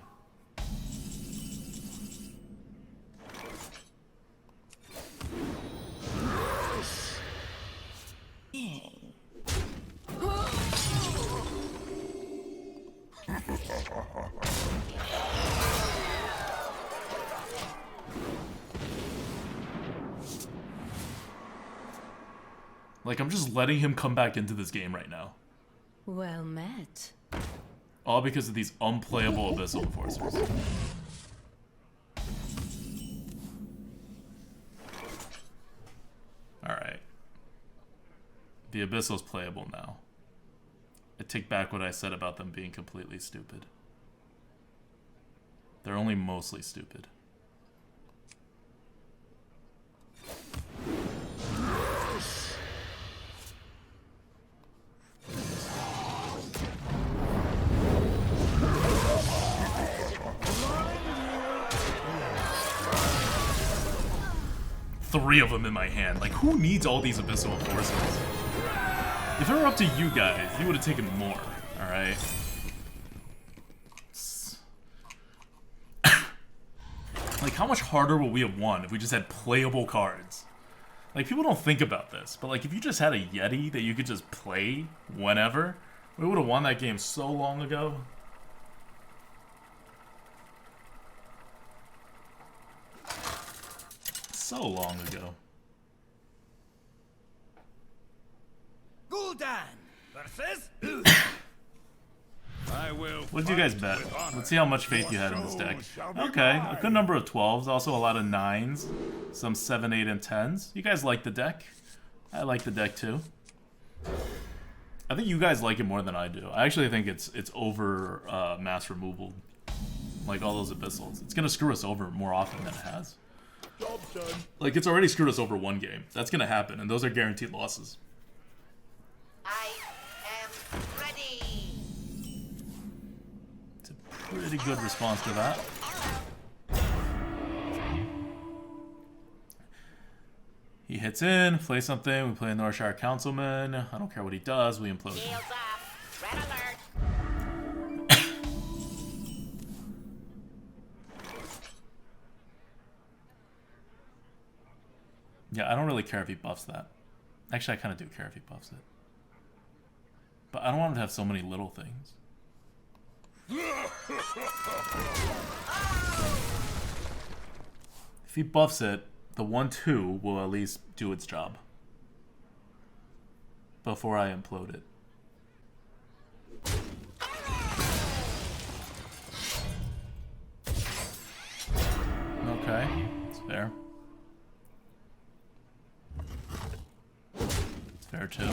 Like, I'm just letting him come back into this game right now. Well met. All because of these unplayable Abyssal Enforcers. Alright. The Abyssal's playable now. I take back what I said about them being completely stupid. They're only mostly stupid. 3 of them in my hand. Like, who needs all these Abyssal Enforcers? If it were up to you guys, you would have taken more, alright? Like, how much harder would we have won if we just had playable cards? Like, people don't think about this, but like, if you just had a Yeti that you could just play whenever, we would have won that game so long ago. So long ago. Gul'dan versus. I will. What did you guys bet? Let's see how much faith you had in this deck. Okay, a good number of 12s, also a lot of 9s, some 7, 8, and 10s. You guys like the deck? I like the deck too. I think you guys like it more than I do. I actually think it's over mass removal, like all those Abyssals. It's gonna screw us over more often than it has. Like, it's already screwed us over one game. That's gonna happen, and those are guaranteed losses. I am ready. It's a pretty good response to that. He hits in, plays something, we play a Northshire Councilman. I don't care what he does, we implode him. Shields up. Red alert. Yeah, I don't really care if he buffs that. Actually, I kind of do care if he buffs it. But I don't want him to have so many little things. If he buffs it, the 1/2 will at least do its job. Before I implode it. Okay, it's fair. It's fair too.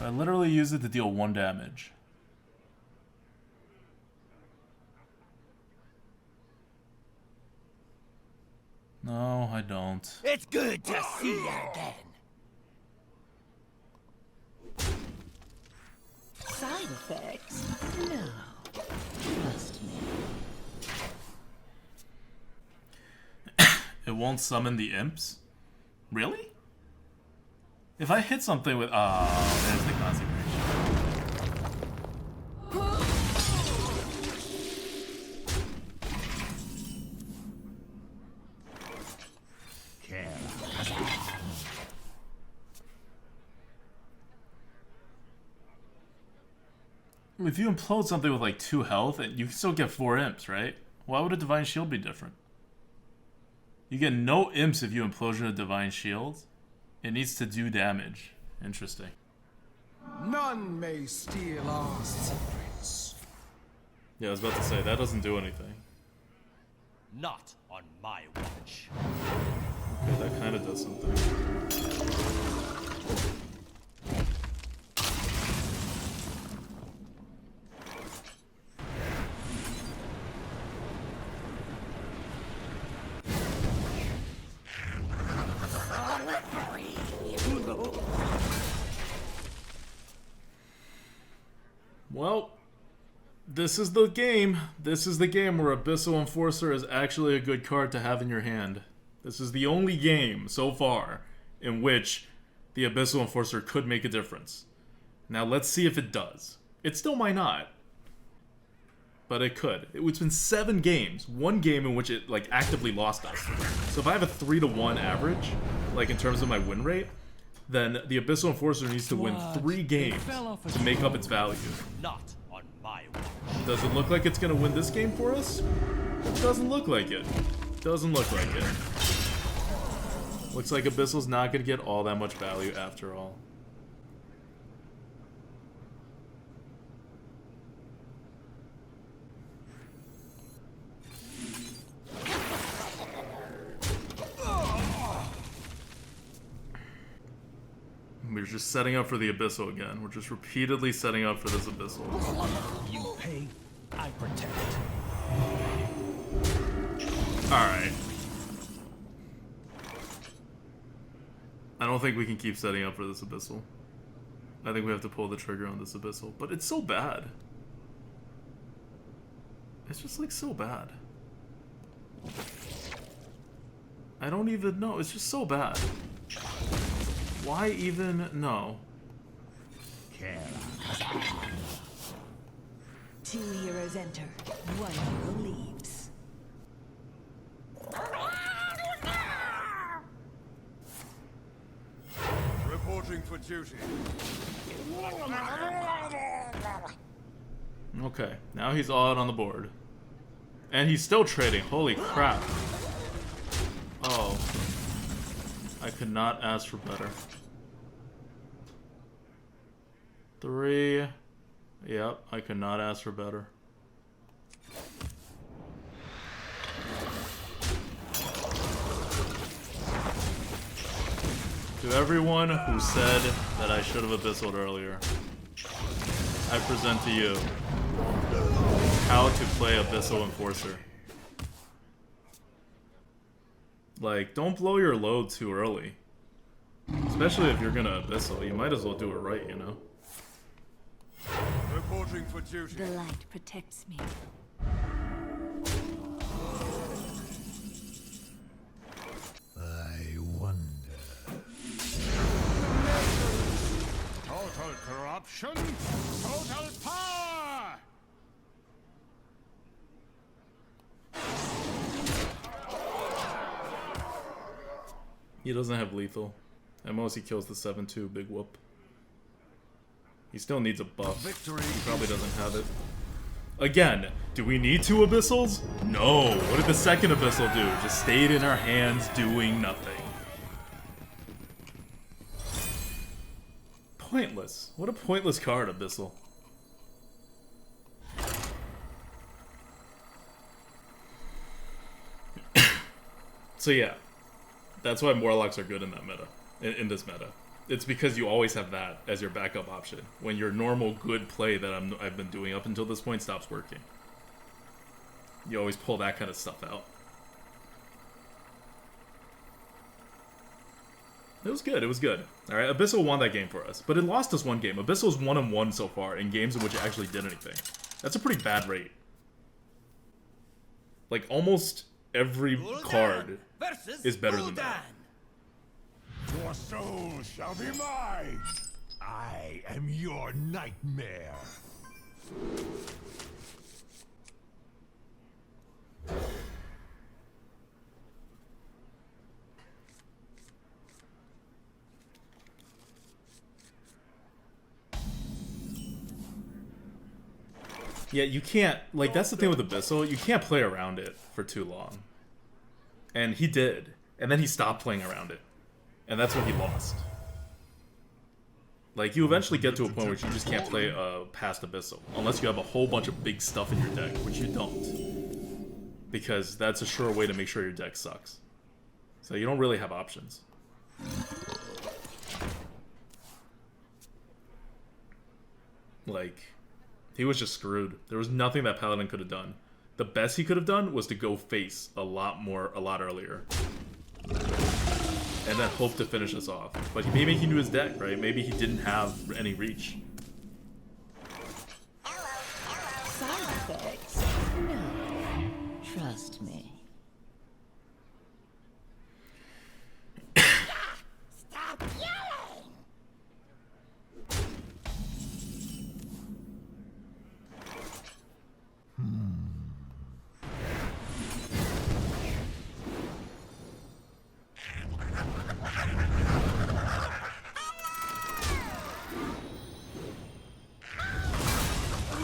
I literally use it to deal 1 damage. No, I don't. It's good to see you again. Side effects? No. Trust me. It won't summon the imps? Really? If I hit something with... Oh, there's the consecration. If you implode something with like 2 health, you can still get 4 imps, right? Why would a Divine Shield be different? You get no imps if you implosion a Divine Shield. It needs to do damage. Interesting. None may steal our secrets. Yeah, I was about to say, that doesn't do anything. Not on my watch. Okay, that kind of does something. Well, this is the game. This is the game where Abyssal Enforcer is actually a good card to have in your hand. This is the only game so far in which the Abyssal Enforcer could make a difference. Now let's see if it does. It still might not, but it could. It's been 7 games. 1 game in which it like actively lost us. So if I have a 3-to-1 average, like in terms of my win rate, then the Abyssal Enforcer needs to win 3 games to make up its value. Not on my watch. Does it look like it's gonna win this game for us? It doesn't look like it. Doesn't look like it. Looks like Abyssal's not gonna get all that much value after all. We're just setting up for the Abyssal again. We're just repeatedly setting up for this Abyssal. You pay, I protect. Alright. I don't think we can keep setting up for this Abyssal. I think we have to pull the trigger on this Abyssal. But it's so bad. It's just like so bad. I don't even know. It's just so bad. Why even? No. Two heroes enter. One hero leaves. Reporting for duty. Okay, now he's all out on the board. And he's still trading. Holy crap. Oh. I could not ask for better. 3. Yep, I could not ask for better. To everyone who said that I should have Abyssaled earlier, I present to you how to play Abyssal Enforcer. Like, don't blow your load too early. Especially if you're gonna Abyssal, you might as well do it right, you know? Reporting for duty. The light protects me. I wonder. Total corruption, total power! He doesn't have lethal. At most, he kills the 7-2 big whoop. He still needs a buff. Victory. He probably doesn't have it. Again, do we need 2 Abyssals? No. What did the second Abyssal do? Just stayed in our hands doing nothing. Pointless. What a pointless card, Abyssal. So yeah. That's why Warlocks are good in that meta. In this meta. It's because you always have that as your backup option. When your normal good play that I've been doing up until this point stops working. You always pull that kind of stuff out. It was good, it was good. Alright, Abyssal won that game for us. But it lost us one game. Abyssal's 1-1 so far in games in which it actually did anything. That's a pretty bad rate. Like, almost every card is better than that. Your soul shall be mine. I am your nightmare. Yeah, you can't, like, that's the thing with Abyssal, you can't play around it for too long. And he did. And then he stopped playing around it. And that's when he lost. Like, you eventually get to a point where you just can't play past Abyssal. Unless you have a whole bunch of big stuff in your deck, which you don't. Because that's a sure way to make sure your deck sucks. So you don't really have options. Like, he was just screwed. There was nothing that Paladin could have done. The best he could have done was to go face a lot earlier. And then hope to finish us off. But maybe he knew his deck, right? Maybe he didn't have any reach. Side effects? No. Trust me. Stop yelling!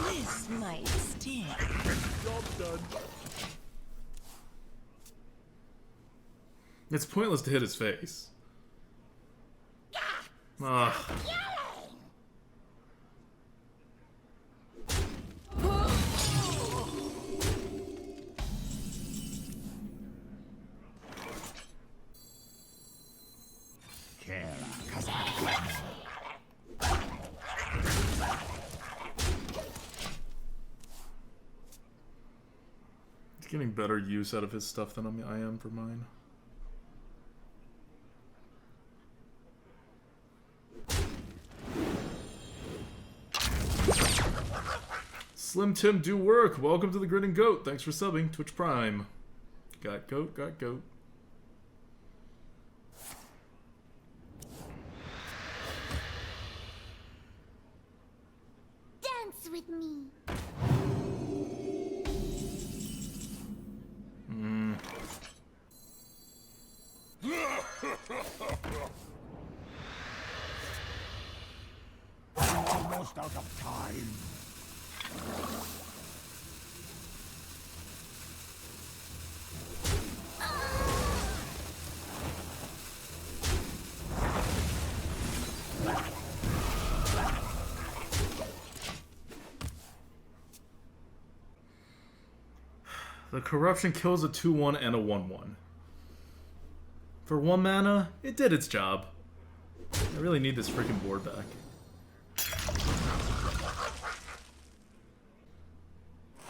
This might sting. It's pointless to hit his face. Ugh. He's getting better use out of his stuff than I am for mine. Slim Tim do work. Welcome to the Grinning Goat. Thanks for subbing. Twitch Prime. Got goat, got goat. Dance with me. Almost out of time. The corruption kills a 2/1 and a 1/1. For 1 mana, it did its job. I really need this freaking board back.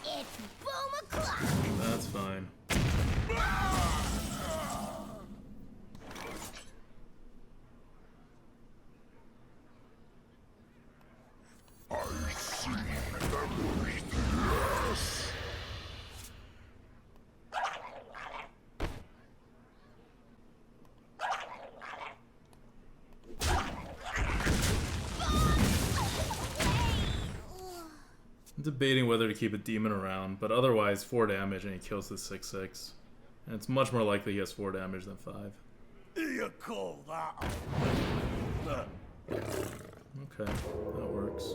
It's boom o'clock. That's fine. I see everything. I'm debating whether to keep a demon around, but otherwise 4 damage and he kills this 6/6. And it's much more likely he has 4 damage than 5. You call that? Okay, that works.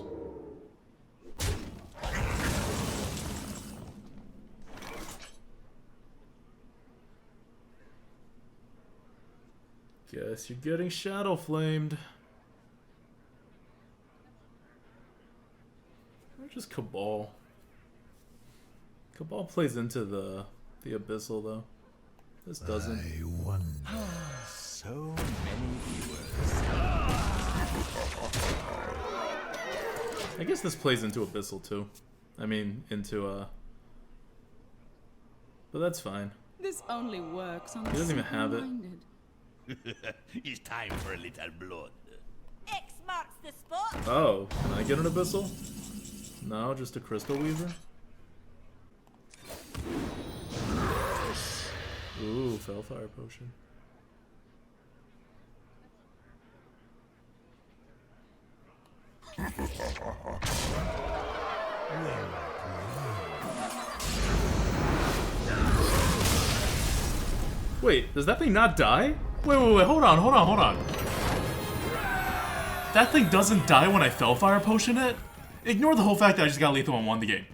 Guess you're getting shadow flamed. Or just Cabal. Cabal plays into the Abyssal though. This doesn't. I wonder. So many viewers. I guess this plays into Abyssal too. I mean, into but that's fine. This only works on He doesn't even have it. simple-minded. It's time for a little blood. X marks the spot. Oh, can I get an Abyssal? No, just a Crystal Weaver? Ooh, Fellfire Potion. Wait, does that thing not die? Wait, hold on. That thing doesn't die when I Fellfire Potion it? Ignore the whole fact that I just got lethal and won the game.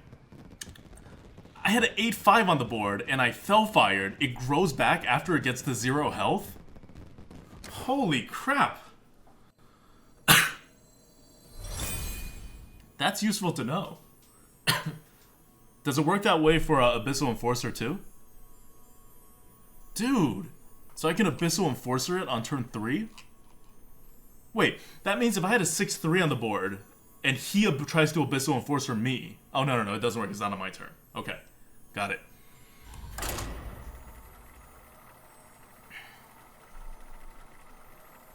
I had an 8-5 on the board, and I Fellfired. It grows back after it gets to 0 health? Holy crap. That's useful to know. Does it work that way for Abyssal Enforcer too? Dude, so I can Abyssal Enforcer it on turn 3? Wait, that means if I had a 6-3 on the board, and he tries to Abyssal Enforcer me... Oh, no, it doesn't work. It's not on my turn. Okay, got it.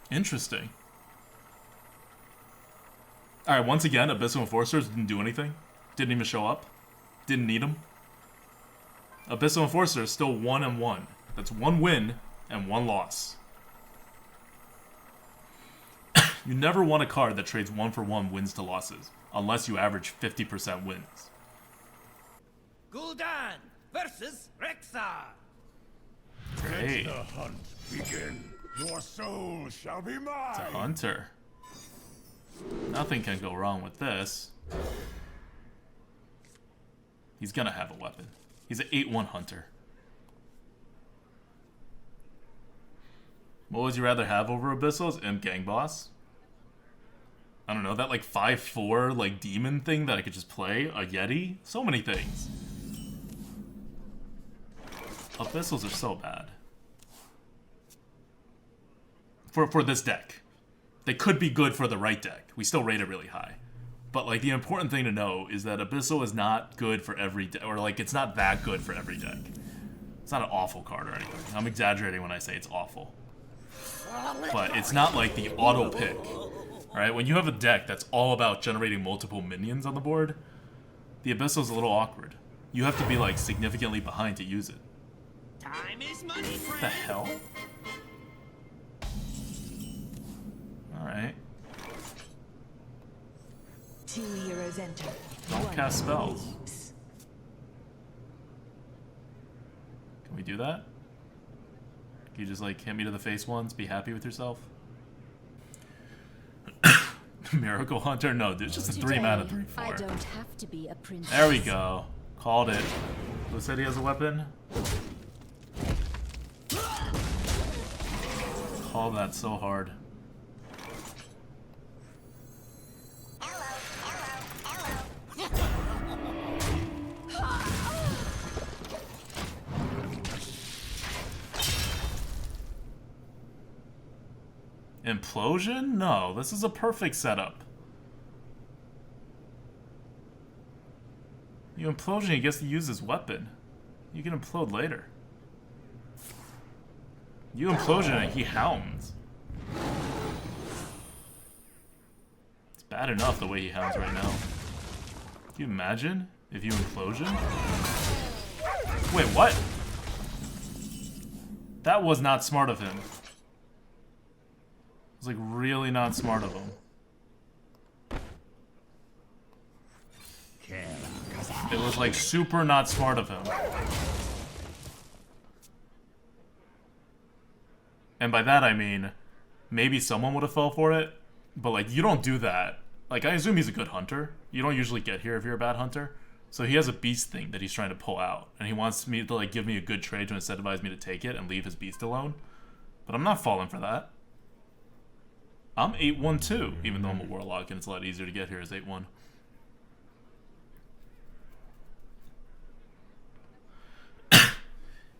Interesting. Alright, once again, Abyssal Enforcers didn't do anything. Didn't even show up. Didn't need them. Abyssal Enforcer is still 1-1. That's 1 win and 1 loss. You never want a card that trades 1-for-1 wins to losses, unless you average 50% wins. Gul'dan versus Rexxar. Hey, The hunt begin. Your soul shall be mine. it's a hunter. Nothing can go wrong with this. He's gonna have a weapon. He's an 8-1 hunter. What would you rather have over Abyssals? Imp Gang Boss? I don't know, that like 5-4 like demon thing that I could just play? A Yeti? So many things. Abyssals are so bad. For this deck. They could be good for the right deck. We still rate it really high. But like the important thing to know is that Abyssal is not good for every deck, or like it's not that good for every deck. It's not an awful card or anything. I'm exaggerating when I say it's awful. But it's not like the auto pick. Alright, when you have a deck that's all about generating multiple minions on the board, The Abyssal's a little awkward. You have to be like significantly behind to use it. Time is money, friend. What the hell? Alright. 2 heroes enter. Don't 1 cast spells. leaves. Can we do that? Can you just like hit me to the face once, be happy with yourself? Miracle Hunter? No, dude, it's just a 3 mana 3/4. I don't have to be a princess. There we go. Called it. Who said he has a weapon? Call that so hard. Implosion? No, this is a perfect setup. You implosion, he gets to use his weapon. You can implode later. You implosion it, he hounds. It's bad enough the way he hounds right now. Can you imagine if you implosion? Wait, what? That was not smart of him. It was like really not smart of him. It was like super not smart of him. And by that I mean, maybe someone would have fell for it, but like you don't do that. Like I assume he's a good hunter. You don't usually get here if you're a bad hunter. So he has a beast thing that he's trying to pull out, and he wants me to like give me a good trade to incentivize me to take it and leave his beast alone. But I'm not falling for that. I'm 8-1 too, even though I'm a Warlock and it's a lot easier to get here as 8-1.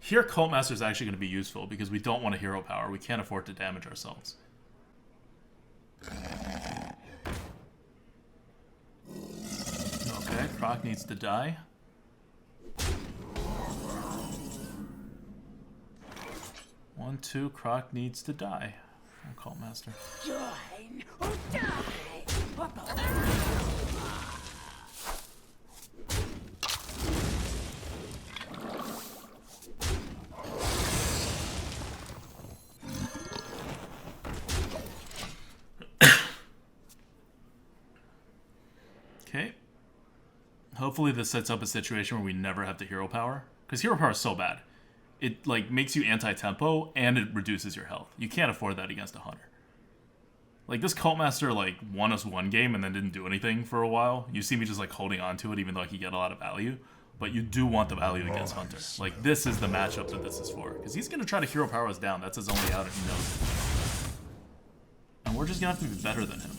Here, Cult Master is actually going to be useful because we don't want a hero power. We can't afford to damage ourselves. Okay, Croc needs to die. One, two, Croc needs to die. Cult Master. Join or die. Okay. Hopefully this sets up a situation where we never have the hero power. Because hero power is so bad. It like makes you anti-tempo and it reduces your health. You can't afford that against a hunter. Like this Cult Master like won us one game and then didn't do anything for a while. You see me just like holding on to it even though I could get a lot of value. But you do want the value against Hunter. Like this is the matchup that this is for. Because he's going to try to hero power us down. That's his only out and he knows it. And we're just going to have to be better than him.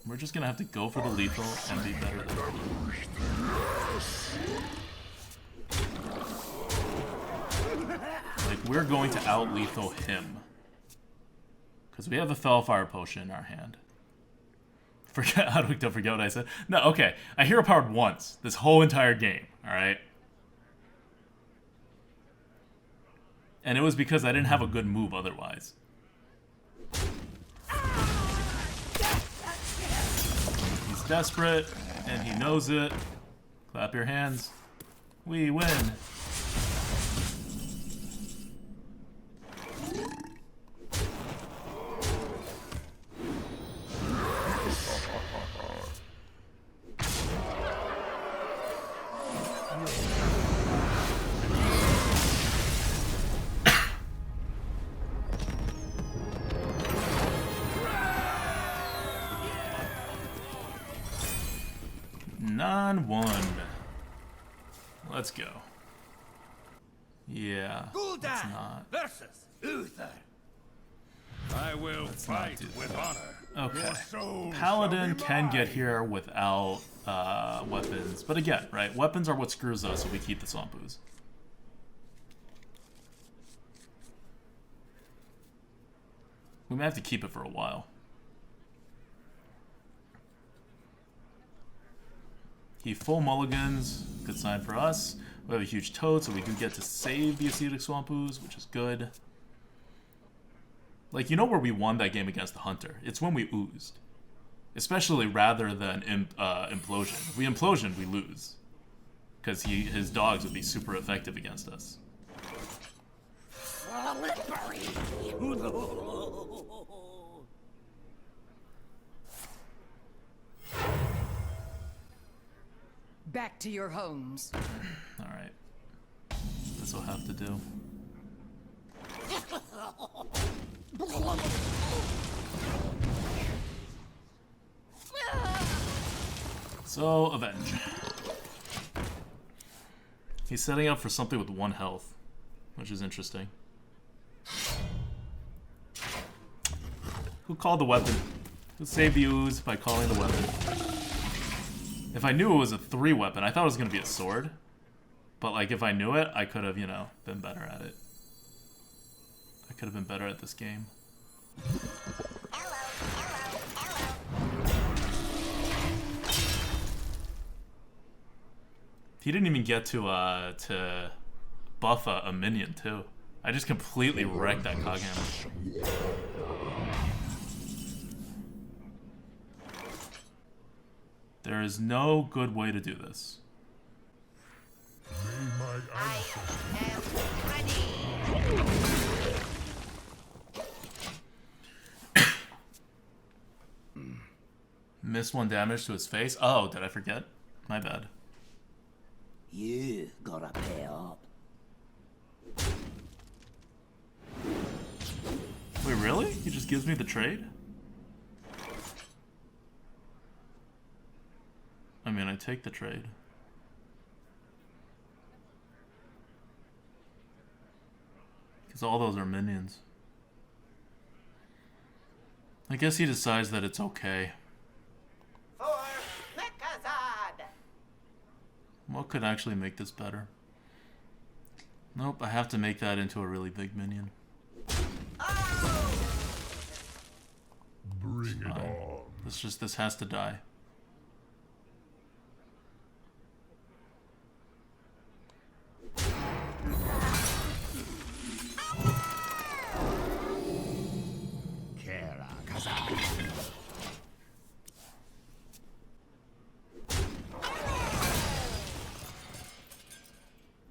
We're just gonna have to go for the lethal and be better than him. Like, we're going to out-lethal him. Because we have a Fellfire Potion in our hand. Don't forget what I said. No, okay. I hero powered once this whole entire game, alright? And it was because I didn't have a good move otherwise. Desperate, and he knows it. Clap your hands. We win. Non-1. Let's go. Yeah. Let's not. Versus Uther. I will fight with honor. Okay. Your soul Paladin shall be can get mine. here without weapons. But again, right? Weapons are what screws us if we keep the Swamp Ooze. We may have to keep it for a while. He full mulligans, good sign for us. We have a huge toad, so we do get to save the Acidic Swamp Ooze, which is good. Like, you know where we won that game against the Hunter? It's when we oozed. Especially rather than implosion. If we implosion, we lose. Because his dogs would be super effective against us. Back to your homes. Alright. This will have to do. So, Avenge. He's setting up for something with 1 health, which is interesting. Who called the weapon? Who saved the ooze by calling the weapon? If I knew it was a 3 weapon, I thought it was going to be a sword. But, like, if I knew it, I could have, you know, been better at it. I could have been better at this game. He didn't even get to buff a minion, too. I just completely wrecked that Coghammer. There is no good way to do this. I am ready. Miss 1 damage to his face? Oh, did I forget? My bad. You gotta pay up. Wait, really? He just gives me the trade? I mean, I take the trade. Because all those are minions. I guess he decides that it's okay. For Mechazard! What could actually make this better? Nope, I have to make that into a really big minion. Bring it on. This has to die.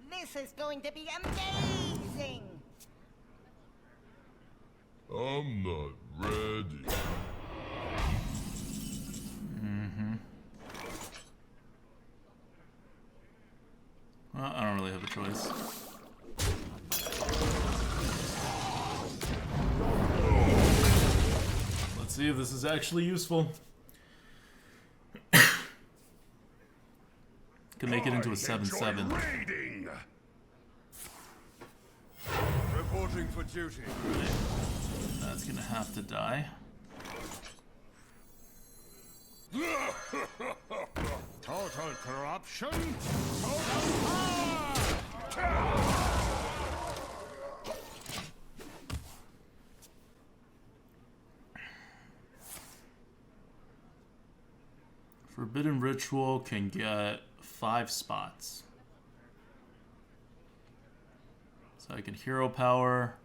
This is going to be amazing! I'm not ready. Well, I don't really have a choice. Let's see if this is actually useful. Could make it into a 7/7. Raiding. Reporting for duty. Right. That's gonna have to die. Total corruption. Total power. Forbidden Ritual can get 5 spots. So I can Hero Power,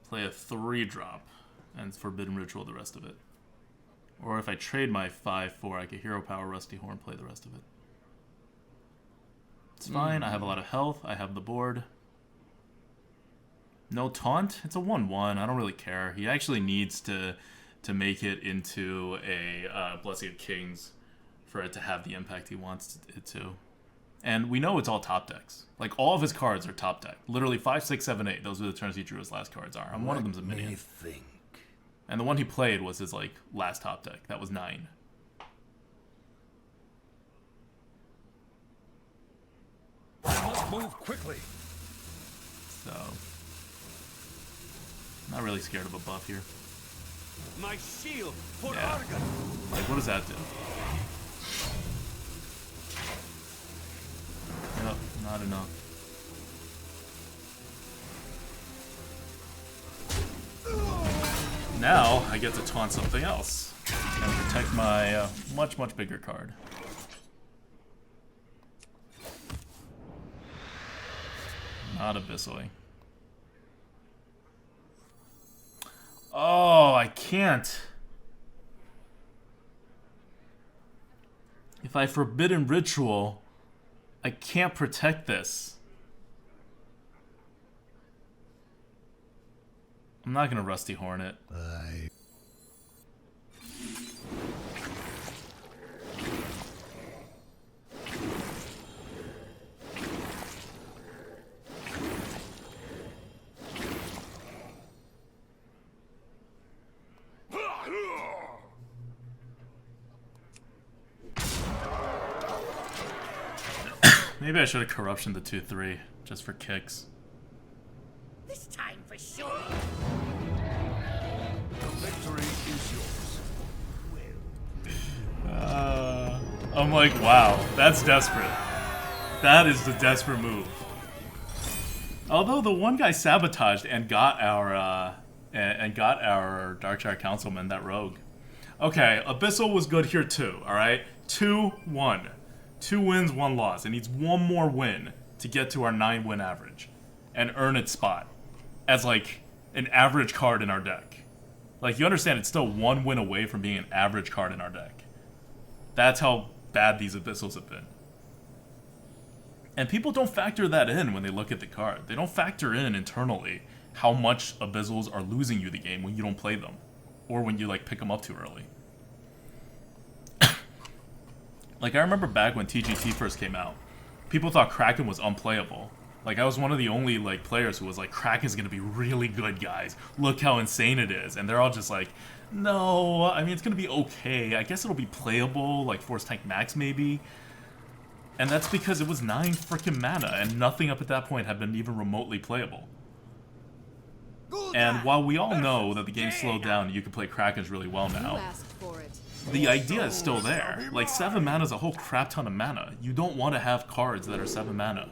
play a 3-drop, and Forbidden Ritual the rest of it. Or if I trade my 5-4, I can Hero Power, Rusty Horn, play the rest of it. It's fine, I have a lot of health, I have the board. No taunt? It's a 1/1, I don't really care. He actually needs to make it into a Blessing of Kings for it to have the impact he wants it to. And we know it's all top decks. Like, all of his cards are top deck. Literally 5, 6, 7, 8. Those are the turns he drew his last cards are. And one of them's a minion. Think. And the one he played was his, like, last top deck. That was 9. Let's move quickly. So, not really scared of a buff here. My shield for Yeah. Argon! Like, what does that do? Yep, not enough. Now, I get to taunt something else. And protect my much, much bigger card. Not Abyssal. Oh, can't. If I Forbidden Ritual, I can't protect this. I'm not gonna Rusty Hornet. Maybe I should have Corruption to 2-3, just for kicks. This time for sure. Victory is yours. I'm like, wow, that's desperate. That is the desperate move. Although the one guy sabotaged and got our Darkshire Councilman, that rogue. Okay, Abyssal was good here too. All right, 2-1. 2 wins, 1 loss. It needs 1 more win to get to our 9-win average and earn its spot as like an average card in our deck. Like, you understand, it's still 1 win away from being an average card in our deck. That's how bad these Abyssals have been. And people don't factor that in when they look at the card. They don't factor in internally how much Abyssals are losing you the game when you don't play them, or when you like pick them up too early. Like, I remember back when TGT first came out, people thought Kraken was unplayable. Like, I was one of the only, like, players who was like, Kraken's gonna be really good, guys. Look how insane it is. And they're all just like, no, I mean, it's gonna be okay. I guess it'll be playable, like Force Tank Max, maybe. And that's because it was 9 freaking mana, and nothing up at that point had been even remotely playable. And while we all know that the game slowed down and you can play Krakens really well now, the idea is still there. Like, 7 mana is a whole crap ton of mana. You don't want to have cards that are 7 mana.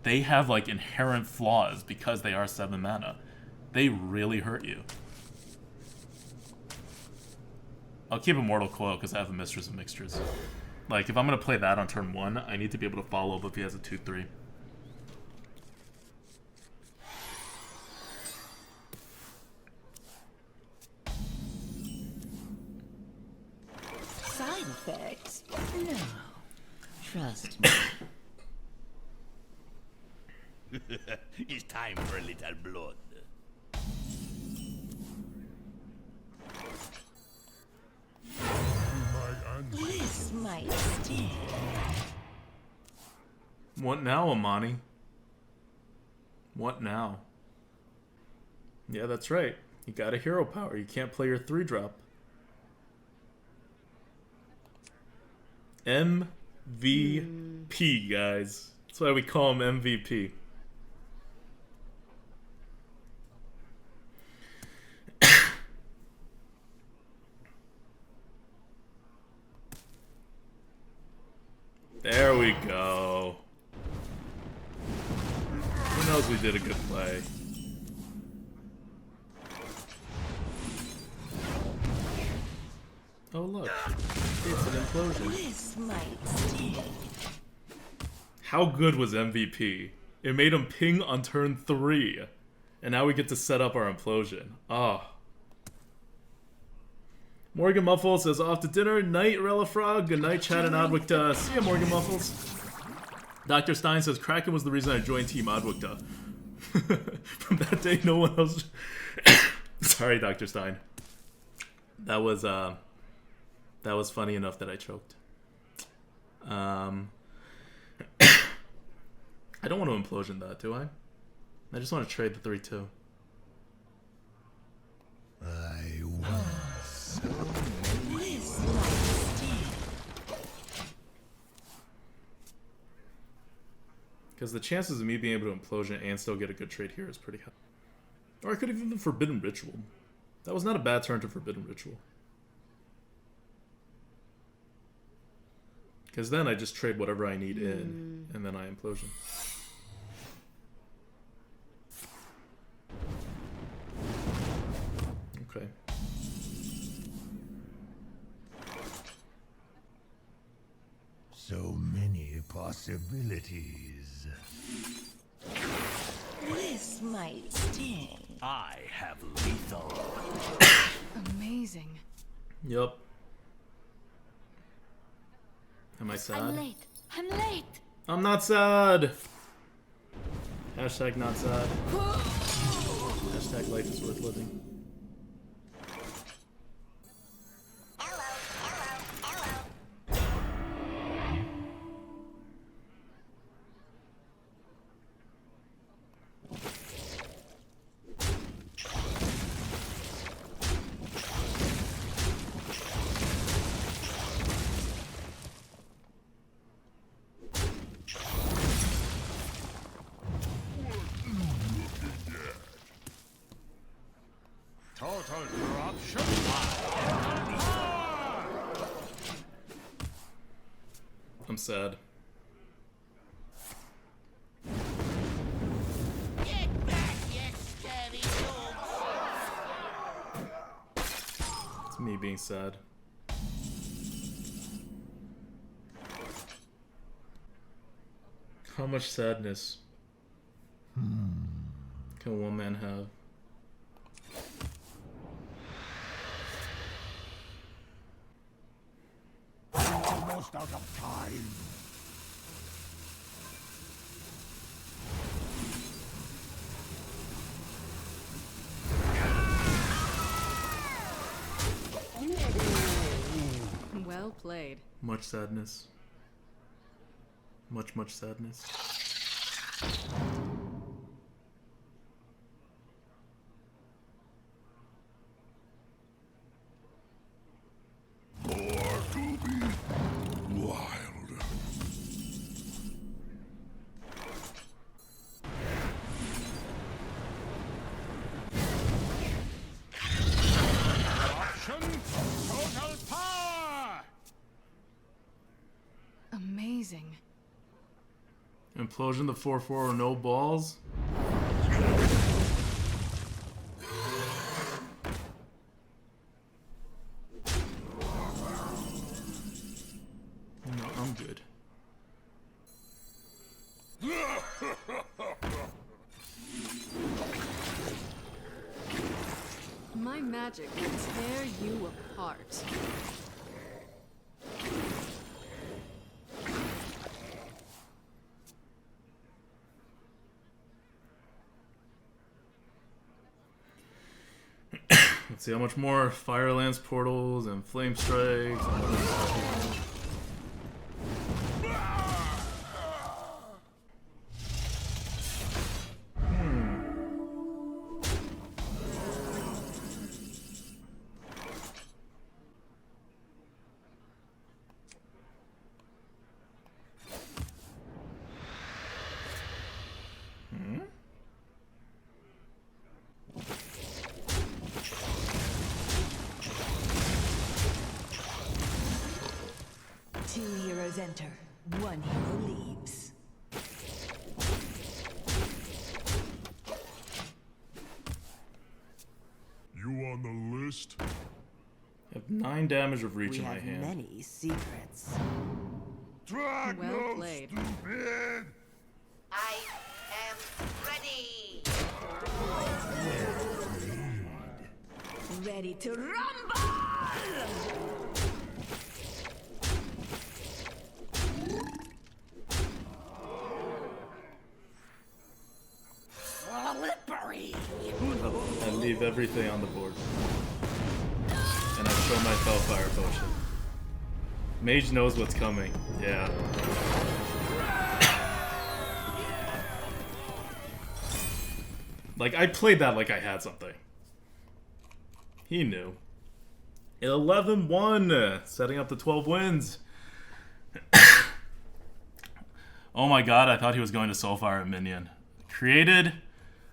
They have, like, inherent flaws because they are 7 mana. They really hurt you. I'll keep Immortal Coil because I have a Mistress of Mixtures. Like, if I'm going to play that on turn 1, I need to be able to follow up if he has a 2-3. Side effects? No. Trust me. It's time for a little blood. This might sting. What now, Amani? What now? Yeah, that's right. You got a hero power. You can't play your 3-drop. MVP, guys. That's why we call him MVP. There we go. Who knows we did a good play. Oh look, it's an implosion. This might sting. How good was MVP? It made him ping on turn 3. And now we get to set up our implosion. Ah. Oh. Morgan Muffles says, off to dinner. Night, Relafrog. Good night, Chad and ADWCTA. See ya, Morgan Muffles. Dr. Stein says, Kraken was the reason I joined Team ADWCTA. From that day, no one else... Sorry, Dr. Stein. That was funny enough that I choked. I don't want to implosion that, do I? I just want to trade the 3-2. I want so This might sting. Because the chances of me being able to implosion and still get a good trade here is pretty high. Or I could have even Forbidden Ritual. That was not a bad turn to Forbidden Ritual. Because then I just trade whatever I need in, and then I implosion. Okay. so many possibilities. This might sting. I have lethal. Amazing. Yup. Am I sad? I'm late. I'm late. I'm not sad. Hashtag not sad. Hashtag life is worth living. Total corruption. I'm sad. Get back, you scurvy dogs! It's me being sad. How much sadness can one man have? Almost out of time. Well played. Much sadness. Much sadness. More to be wild. Corruption. Total power. Amazing. Implosion the 4-4 or no balls? No, I'm good. My magic will tear you apart. Let's see how much more Fire Lance portals and Flame Strikes. Two heroes enter, one hero leaves. You on the list? I have 9 damage of reach We in my have hand. many secrets. Drag Well no played. stupid! I am ready. Ready to rumble! Slippery. I leave everything on the board. And I show my Fellfire Potion. Mage knows what's coming. Yeah. Like, I played that like I had something. He knew. 11-1, setting up the 12 wins. Oh my god, I thought he was going to Soulfire a minion. Created.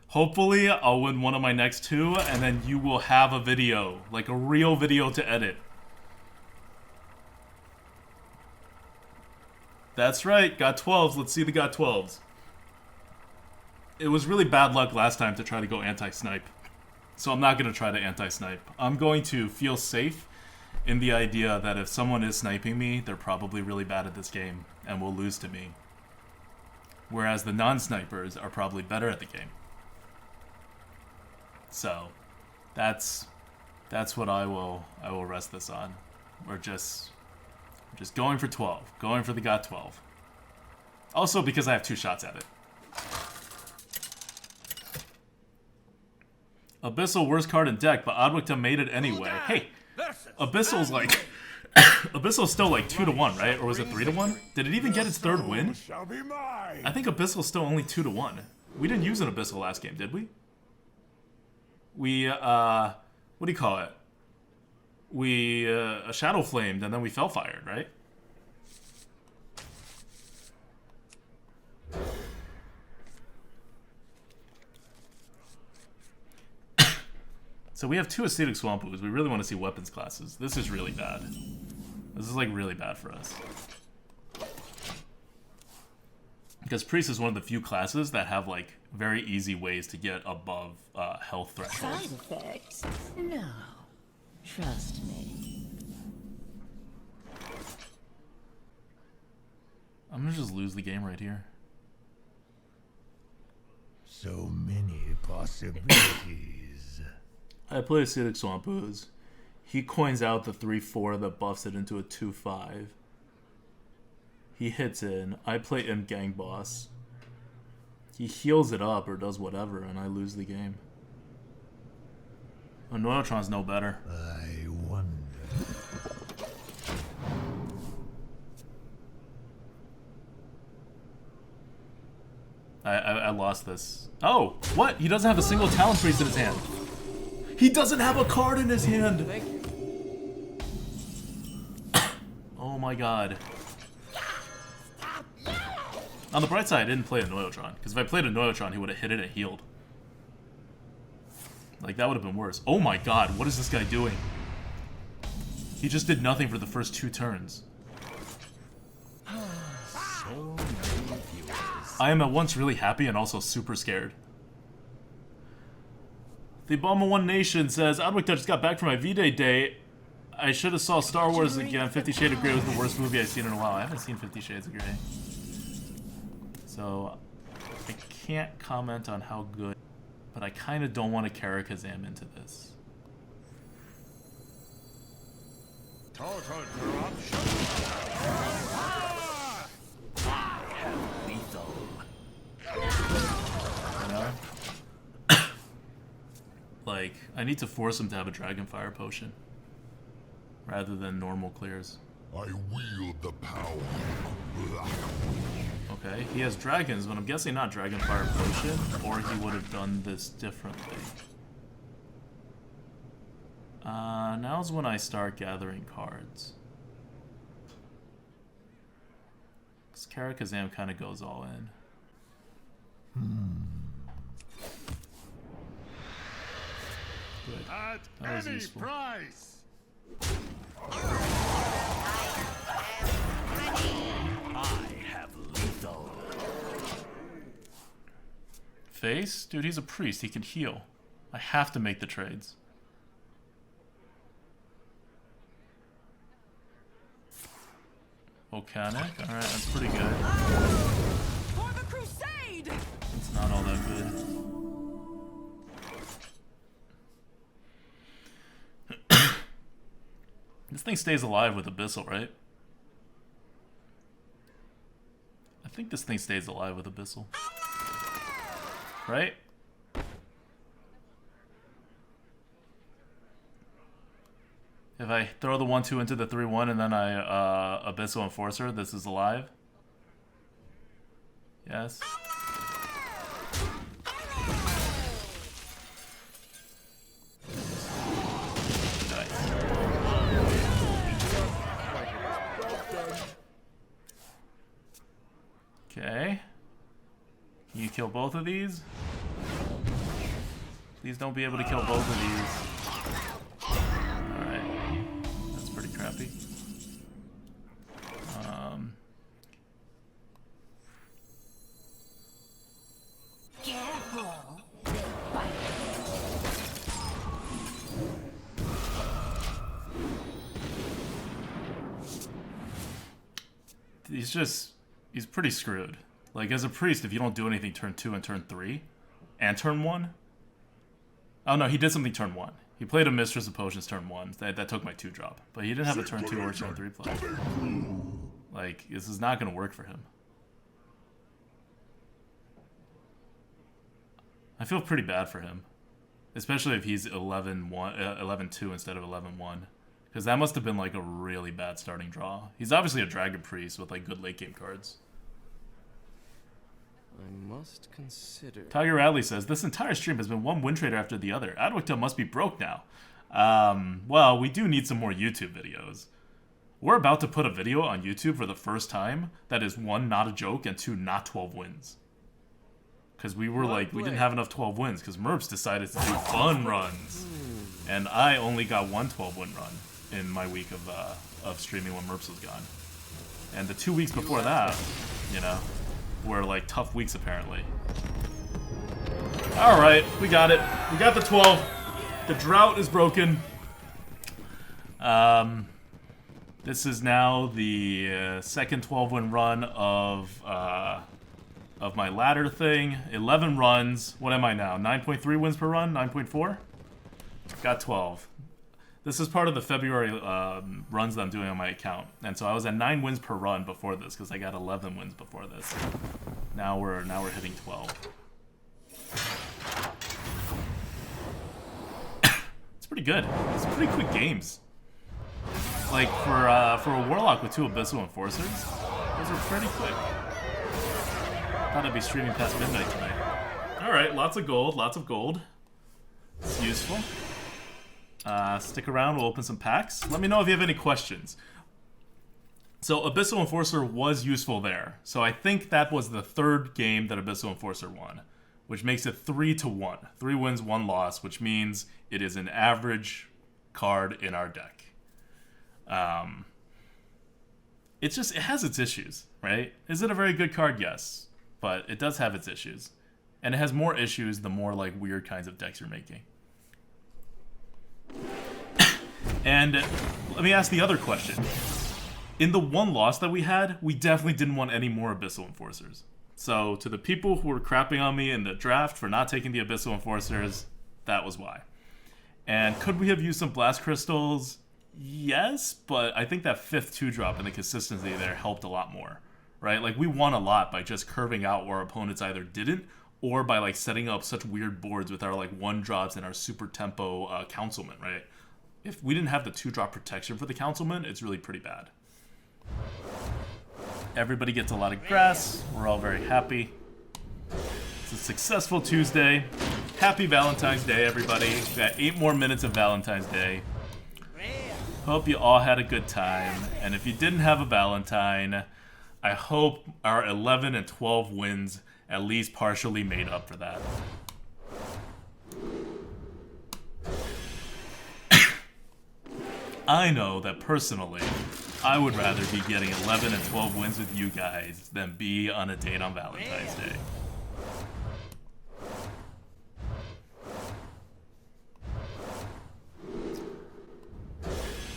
Hopefully, I'll win one of my next 2, and then you will have a video. Like a real video to edit. That's right, got 12s. Let's see the got 12s. It was really bad luck last time to try to go anti-snipe. So I'm not going to try to anti-snipe. I'm going to feel safe in the idea that if someone is sniping me, they're probably really bad at this game and will lose to me. Whereas the non-snipers are probably better at the game. So that's what I will rest this on. We're just going for 12. Going for the got 12. Also because I have 2 shots at it. Abyssal, worst card in deck, but ADWCTA made it anyway. Hey, Abyssal's like... Abyssal's still like 2-1, right? Or was it 3-1? Did it even get its 3rd win? I think Abyssal's still only 2-1. We didn't use an Abyssal last game, did we? We, what do you call it? We, Shadow Flamed, and then we Fell Fired, right? So we have 2 Acidic Swampoos. We really want to see weapons classes. This is really bad. This is like really bad for us. Because Priest is one of the few classes that have like very easy ways to get above health thresholds. Side effects? No. Trust me. I'm gonna just lose the game right here. So many possibilities. I play Acidic Swampoos. He coins out the 3-4 that buffs it into a 2-5. He hits in. I play Imp Gang Boss. He heals it up or does whatever, and I lose the game. Noyotron's no better. I wonder. I lost this. Oh, what? He doesn't have a single Talon Priest in his hand. He doesn't have a card in his hand. Oh my god. On the bright side, I didn't play a Noyotron, because if I played a Noyotron, he would have hit it and healed. Like, that would have been worse. Oh my god, what is this guy doing? He just did nothing for the first 2 turns. I am at once really happy and also super scared. The Obama One Nation says, ADWCTA just got back from my V-Day day. I should have saw Star Wars again. 50 Shades of Grey was the worst movie I've seen in a while. I haven't seen 50 Shades of Grey. So, I can't comment on how good, but I kind of don't want to Karakazam into this. Total corruption. I have lethal. You know? Like, I need to force him to have a Dragonfire potion rather than normal clears. I wield the power of black. Okay, he has dragons, but I'm guessing not Dragonfire potion, or he would have done this differently. Now's when I start gathering cards. Because Karakazam kind of goes all in. Good. At That was any useful. price. I have lethal. Face? Dude, he's a priest. He can heal. I have to make the trades. Volcanic? Alright, that's pretty good. For the crusade! It's not all that good. This thing stays alive with Abyssal, right? I think this thing stays alive with Abyssal. Right? If I throw the 1-2 into the 3-1 and then I Abyssal Enforcer, this is alive? Yes. Okay. Can you kill both of these? Please don't be able to kill both of these. Alright. That's pretty crappy. Careful. He's pretty screwed. Like, as a priest, if you don't do anything turn 2 and turn 3, and turn 1, Oh no, he did something turn 1. He played a Mistress of Potions turn 1. That took my 2-drop. But he didn't have a turn 2 or turn 3 play. Like, this is not going to work for him. I feel pretty bad for him. Especially if he's 11-2 instead of 11-1. Because that must have been like a really bad starting draw. He's obviously a Dragon Priest with like good late game cards. I must consider. Tiger Radley says, this entire stream has been one win trader after the other. ADWCTA must be broke now. Well, we do need some more YouTube videos. We're about to put a video on YouTube for the first time that is 1, not a joke, and 2, not 12 wins. Because we were like, we didn't have enough 12 wins because Merps decided to do fun runs. And I only got one 12-win run in my week of streaming when Merps was gone. And the 2 weeks before that, you know, were like tough weeks apparently. Alright, we got it. We got the 12. The drought is broken. This is now the second 12-win run of my ladder thing. 11 runs. What am I now? 9.3 wins per run? 9.4? Got 12. This is part of the February runs that I'm doing on my account. And so I was at 9 wins per run before this because I got 11 wins before this. Now we're hitting 12. It's pretty good. It's pretty quick games. Like for a Warlock with 2 Abyssal Enforcers, those are pretty quick. Thought I'd be streaming past midnight tonight. Alright, lots of gold, lots of gold. It's useful. Stick around, we'll open some packs. Let me know if you have any questions. So Abyssal Enforcer was useful there. So I think that was the 3rd game that Abyssal Enforcer won, which makes it 3-1. 3 wins, 1 loss, which means it is an average card in our deck. It has its issues, right? Is it a very good card? Yes. But it does have its issues. And it has more issues the more like weird kinds of decks you're making. And let me ask the other question. In the 1 loss that we had, we definitely didn't want any more Abyssal Enforcers. So to the people who were crapping on me in the draft for not taking the Abyssal Enforcers, that was why. And could we have used some Blast Crystals? Yes, but I think that 5th 2-drop and the consistency there helped a lot more. Right? Like, we won a lot by just curving out where our opponents either didn't, or by, like, setting up such weird boards with our, like, 1-drops and our super tempo Councilman, right? If we didn't have the 2-drop protection for the Councilman, it's really pretty bad. Everybody gets a lot of grass. We're all very happy. It's a successful Tuesday. Happy Valentine's Day, everybody. We got 8 more minutes of Valentine's Day. Hope you all had a good time. And if you didn't have a Valentine, I hope our 11 and 12 wins at least partially made up for that. I know that personally, I would rather be getting 11 and 12 wins with you guys than be on a date on Valentine's Day.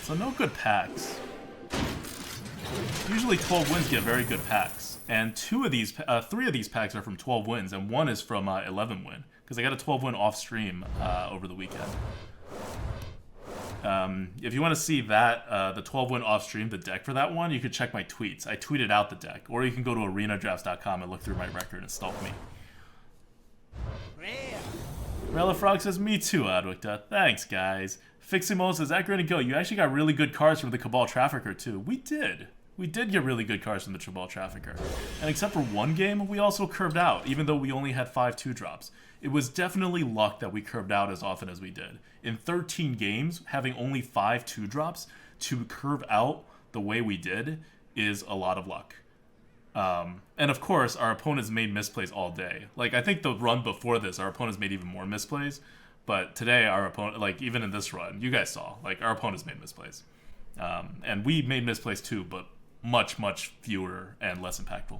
So no good packs. Usually 12 wins get very good packs, and 3 of these packs are from 12 wins, and 1 is from 11 win, because I got a 12 win off stream over the weekend. If you want to see that, the 12 win off stream, the deck for that one, you could check my tweets. I tweeted out the deck, or you can go to arenadrafts.com and look through my record and stalk me. Rella Frog says, me too, ADWCTA. Thanks, guys. Fiximo says, at Grinning Go, you actually got really good cards from the Cabal Trafficker, too. We did. We did get really good cards from the Cabal Trafficker. And except for 1 game, we also curved out, even though we only had 5 2-drops. It was definitely luck that we curved out as often as we did. In 13 games, having only 5 2-drops to curve out the way we did is a lot of luck. And of course, our opponents made misplays all day. Like, I think the run before this, our opponents made even more misplays. But today, our opponent, like, even in this run, you guys saw, like, our opponents made misplays. And we made misplays too, but much, much fewer and less impactful.